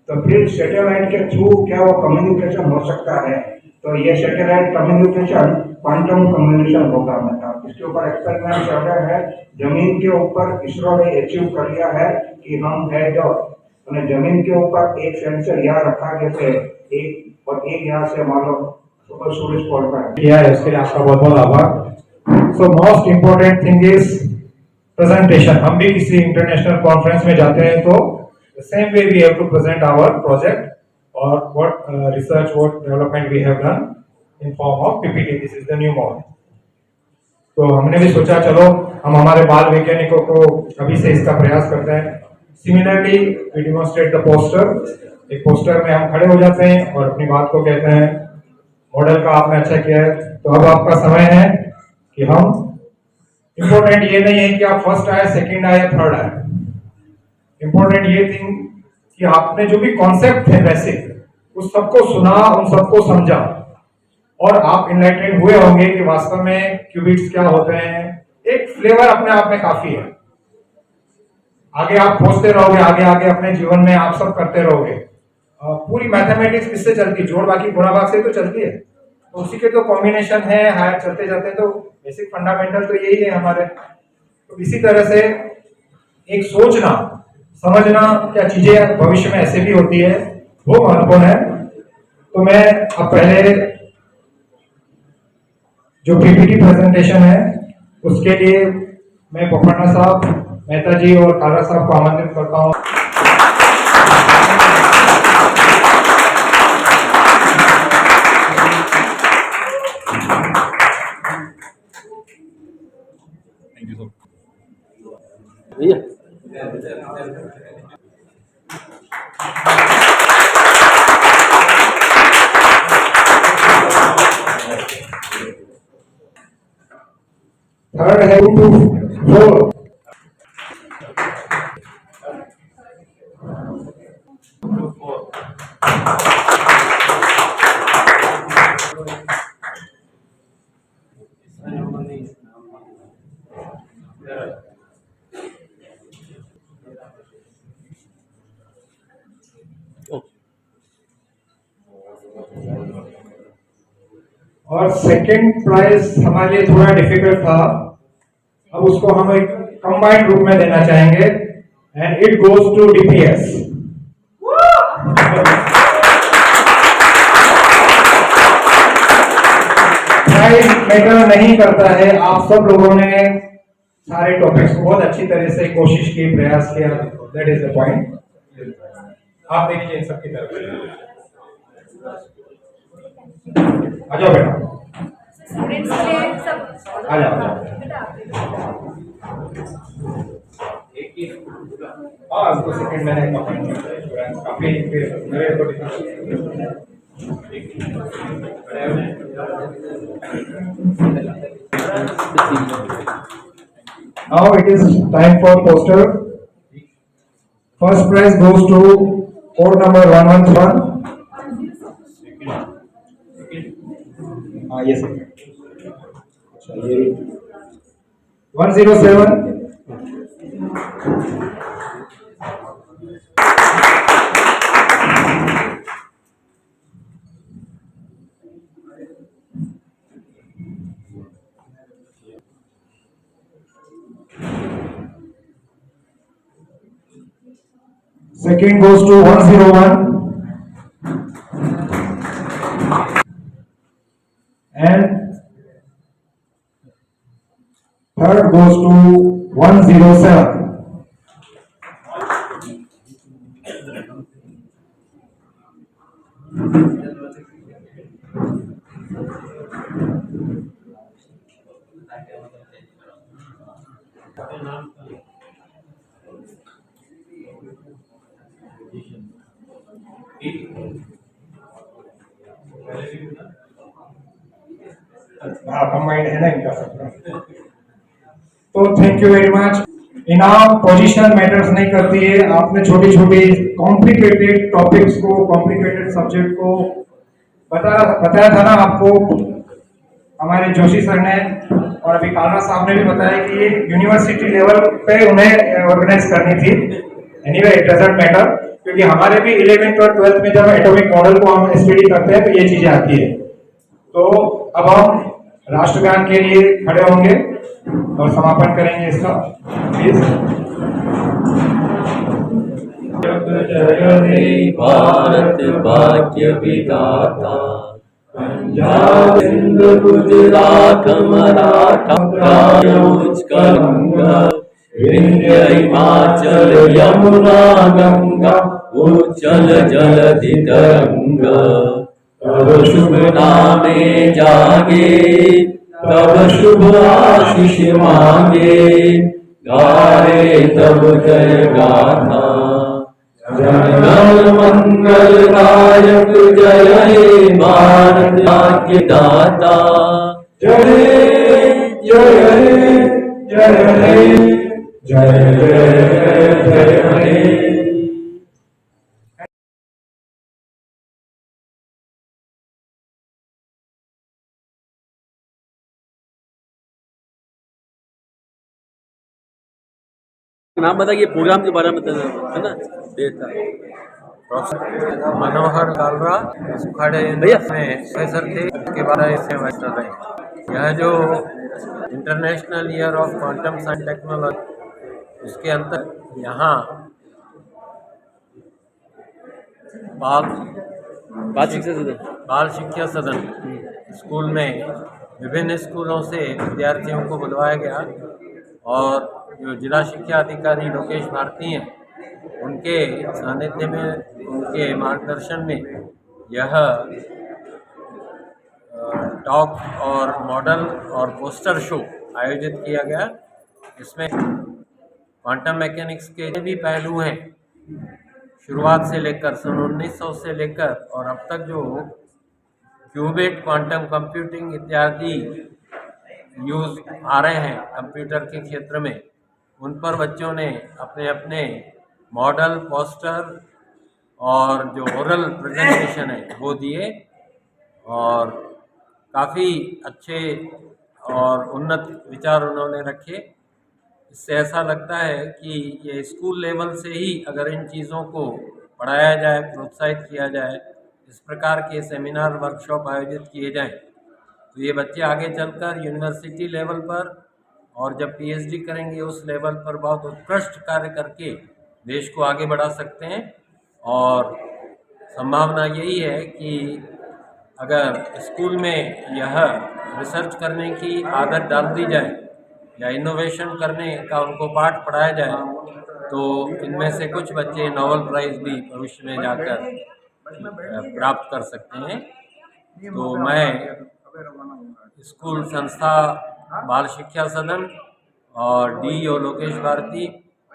N: तो फिर सैटेलाइट के थ्रू क्या वो कम्युनिकेशन हो सकता है। तो ये सैटेलाइट कम्युनिकेशन क्वांटम कम्युनिकेशन होगा। मतलब इसके ऊपर एक्सपेरिमेंट चल रहा है। जमीन के ऊपर इसरो ने अचीव कर लिया है कि हम है जो जमीन के ऊपर एक सेंसर यहाँ रखा जैसे एक, और एक यहाँ से मान लो सुपर सूरज पड़ रहा है किया है, उसके लिए आपका बहुत बहुत आभार। So most important thing is presentation. हम भी किसी इंटरनेशनल कॉन्फ्रेंस में जाते हैं तो same way we have to present our project और what research what development we have done in form of PPT. This is the new model. तो हमने भी सोचा चलो हम हमारे बाल वैज्ञानिकों को अभी से इसका प्रयास करते हैं। Similarly we demonstrate the poster. एक पोस्टर में हम खड़े हो जाते हैं और अपनी बात को कहते हैं। मॉडल का आपने अच्छा किया है, तो अब आपका समय है कि हम, इम्पोर्टेंट ये नहीं है कि आप फर्स्ट आए, सेकंड आए या थर्ड आए। इम्पोर्टेंट ये थिंग कि आपने जो भी कॉन्सेप्ट है वैसे उस सबको सुना, उन सबको समझा, और आप इनलाइटेड हुए होंगे कि वास्तव में क्यूबिट्स क्या होते हैं। एक फ्लेवर अपने आप में काफी है। आगे आप खोजते रहोगे, आगे आगे अपने जीवन में आप सब करते रहोगे। पूरी मैथमेटिक्स किससे चलती है? जोड़ बाकी गुणा भाग से तो चलती है। तो उसी के तो कॉम्बिनेशन है, हायर चलते जाते तो बेसिक फंडामेंटल तो यही है हमारे। तो इसी तरह से एक सोचना समझना क्या चीजें भविष्य में ऐसे भी होती है, वो महत्वपूर्ण है। तो मैं अब पहले जो पीपीटी प्रेजेंटेशन है उसके लिए मैं पोखरना साहब, मेहता जी और कारा साहब को आमंत्रित करता हूँ। थर्ड है 2 to 4। और सेकंड प्राइज हमारे लिए थोड़ा डिफिकल्ट था, अब उसको हम एक कंबाइंड रूप में देना चाहेंगे, and it goes to DPS. Prize matter नहीं करता है, आप सब लोगों ने सारे टॉपिक्स को बहुत अच्छी तरह से कोशिश की, प्रयास किया, दैट इज द पॉइंट। आप देखिए सबकी तरफ आ जाओ बेटा, आ जाओ। हाँ, उसको सेकंड मैंने काफी मेरे को now it is time for poster. First prize goes to code number 111. Yes sir. 107. Second goes to 101. And third goes to 107.
L: हाँ कंबाइंड है ना इनका सब। तो थैंक यू वेरी मच। इनाम पोजीशन मैटर्स नहीं करती है। आपने छोटी छोटी कॉम्प्लिकेटेड टॉपिक्स को, कॉम्प्लिकेटेड सब्जेक्ट को बताया था ना आपको हमारे जोशी सर ने, और अभी कालरा साहब ने भी बताया कि ये यूनिवर्सिटी लेवल पे उन्हें ऑर्गेनाइज करनी थी। एनीवे इट डजंट मैटर, क्योंकि हमारे भी 11th और 12th में जब एटॉमिक मॉडल को हम स्टडी करते हैं तो ये चीजें आती है। तो अब हम राष्ट्रगान के लिए खड़े होंगे और समापन करेंगे इसका, प्लीज।
M: जय हे भारत भाग्य विधाता, पंजाब सिंध गुजरात मराठा उत्कल गंगा, विंध्य हिमाचल यमुना गंगा, उज्जल जलधि तरंगा। तब शुभ नामे जागे, तब शुभ आशीष मांगे, गाए तब जय गाथा। जनगण मंगलदायक जय हे भारत भाग्य दाता। जय जय जय जय जय जय।
O: नाम बताइए, प्रोग्राम के बारे में है ना देता
P: मनोहर कालरा सुखाड़े
O: भैया
P: में प्रोफेसर थे, उसके बाद इससे मास्टर रहे। यह जो international year of quantum science technology, उसके अंतर यहाँ बाल शिक्षा सदन स्कूल में विभिन्न स्कूलों से विद्यार्थियों को बुलवाया गया, और जो जिला शिक्षा अधिकारी लोकेश भारती हैं, उनके सानिध्य में, उनके मार्गदर्शन में यह टॉक और मॉडल और पोस्टर शो आयोजित किया गया। इसमें क्वांटम मैकेनिक्स के भी पहलू हैं, शुरुआत से लेकर सन 1900 से लेकर और अब तक जो क्यूबिट, क्वांटम कंप्यूटिंग इत्यादि यूज आ रहे हैं कंप्यूटर के क्षेत्र में, उन पर बच्चों ने अपने अपने मॉडल, पोस्टर और जो ओरल प्रेजेंटेशन है वो दिए, और काफ़ी अच्छे और उन्नत विचार उन्होंने रखे। इससे ऐसा लगता है कि ये स्कूल लेवल से ही अगर इन चीज़ों को पढ़ाया जाए, प्रोत्साहित किया जाए, इस प्रकार के सेमिनार, वर्कशॉप आयोजित किए जाएं, तो ये बच्चे आगे चलकर यूनिवर्सिटी लेवल पर और जब पीएचडी करेंगे उस लेवल पर बहुत उत्कृष्ट कार्य करके देश को आगे बढ़ा सकते हैं। और संभावना यही है कि अगर स्कूल में यह रिसर्च करने की आदत डाल दी जाए या इनोवेशन करने का उनको पाठ पढ़ाया जाए, तो इनमें से कुछ बच्चे नोबेल प्राइज़ भी भविष्य में जाकर प्राप्त कर सकते हैं। तो मैं स्कूल संस्था बाल शिक्षा सदन और डीईओ लोकेश भारती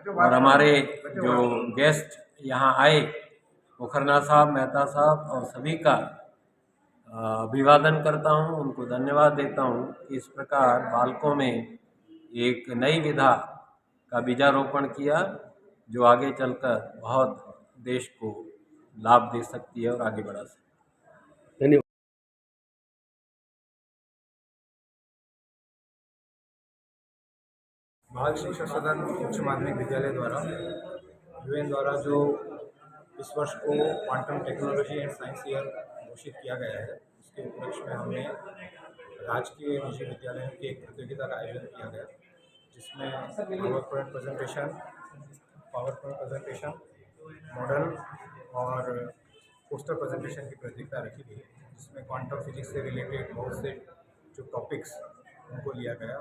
P: और हमारे जो गेस्ट यहाँ आए, पोखरना साहब, मेहता साहब और सभी का अभिवादन करता हूँ, उनको धन्यवाद देता हूँ कि इस प्रकार बालकों में एक नई विधा का बीजारोपण किया, जो आगे चलकर बहुत देश को लाभ दे सकती है और आगे बढ़ा सकती है।
O: धन्यवाद।
N: बाल शिक्षा सदन उच्च माध्यमिक विद्यालय द्वारा यूएन द्वारा जो इस वर्ष को quantum technology and science year घोषित किया गया है, उसके उपलक्ष्य में हमने राजकीय निजी विद्यालयों की एक प्रतियोगिता का आयोजन किया गया, जिसमें पावर पॉइंट प्रेजेंटेशन, मॉडल और पोस्टर प्रेजेंटेशन की प्रतियोगिता रखी गई, जिसमें क्वांटम फिजिक्स से रिलेटेड बहुत से जो टॉपिक्स उनको लिया गया।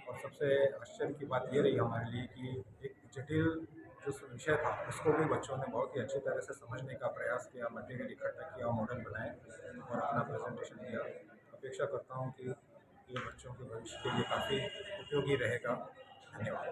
N: और सबसे आश्चर्य की बात ये रही हमारे लिए कि एक जटिल जो विषय था उसको भी बच्चों ने बहुत ही अच्छी तरह से समझने का प्रयास किया, मटेरियल इकट्ठा किया, मॉडल बनाए और अपना प्रेजेंटेशन दिया। अपेक्षा करता हूँ कि ये बच्चों के भविष्य के लिए काफ़ी उपयोगी रहेगा। धन्यवाद।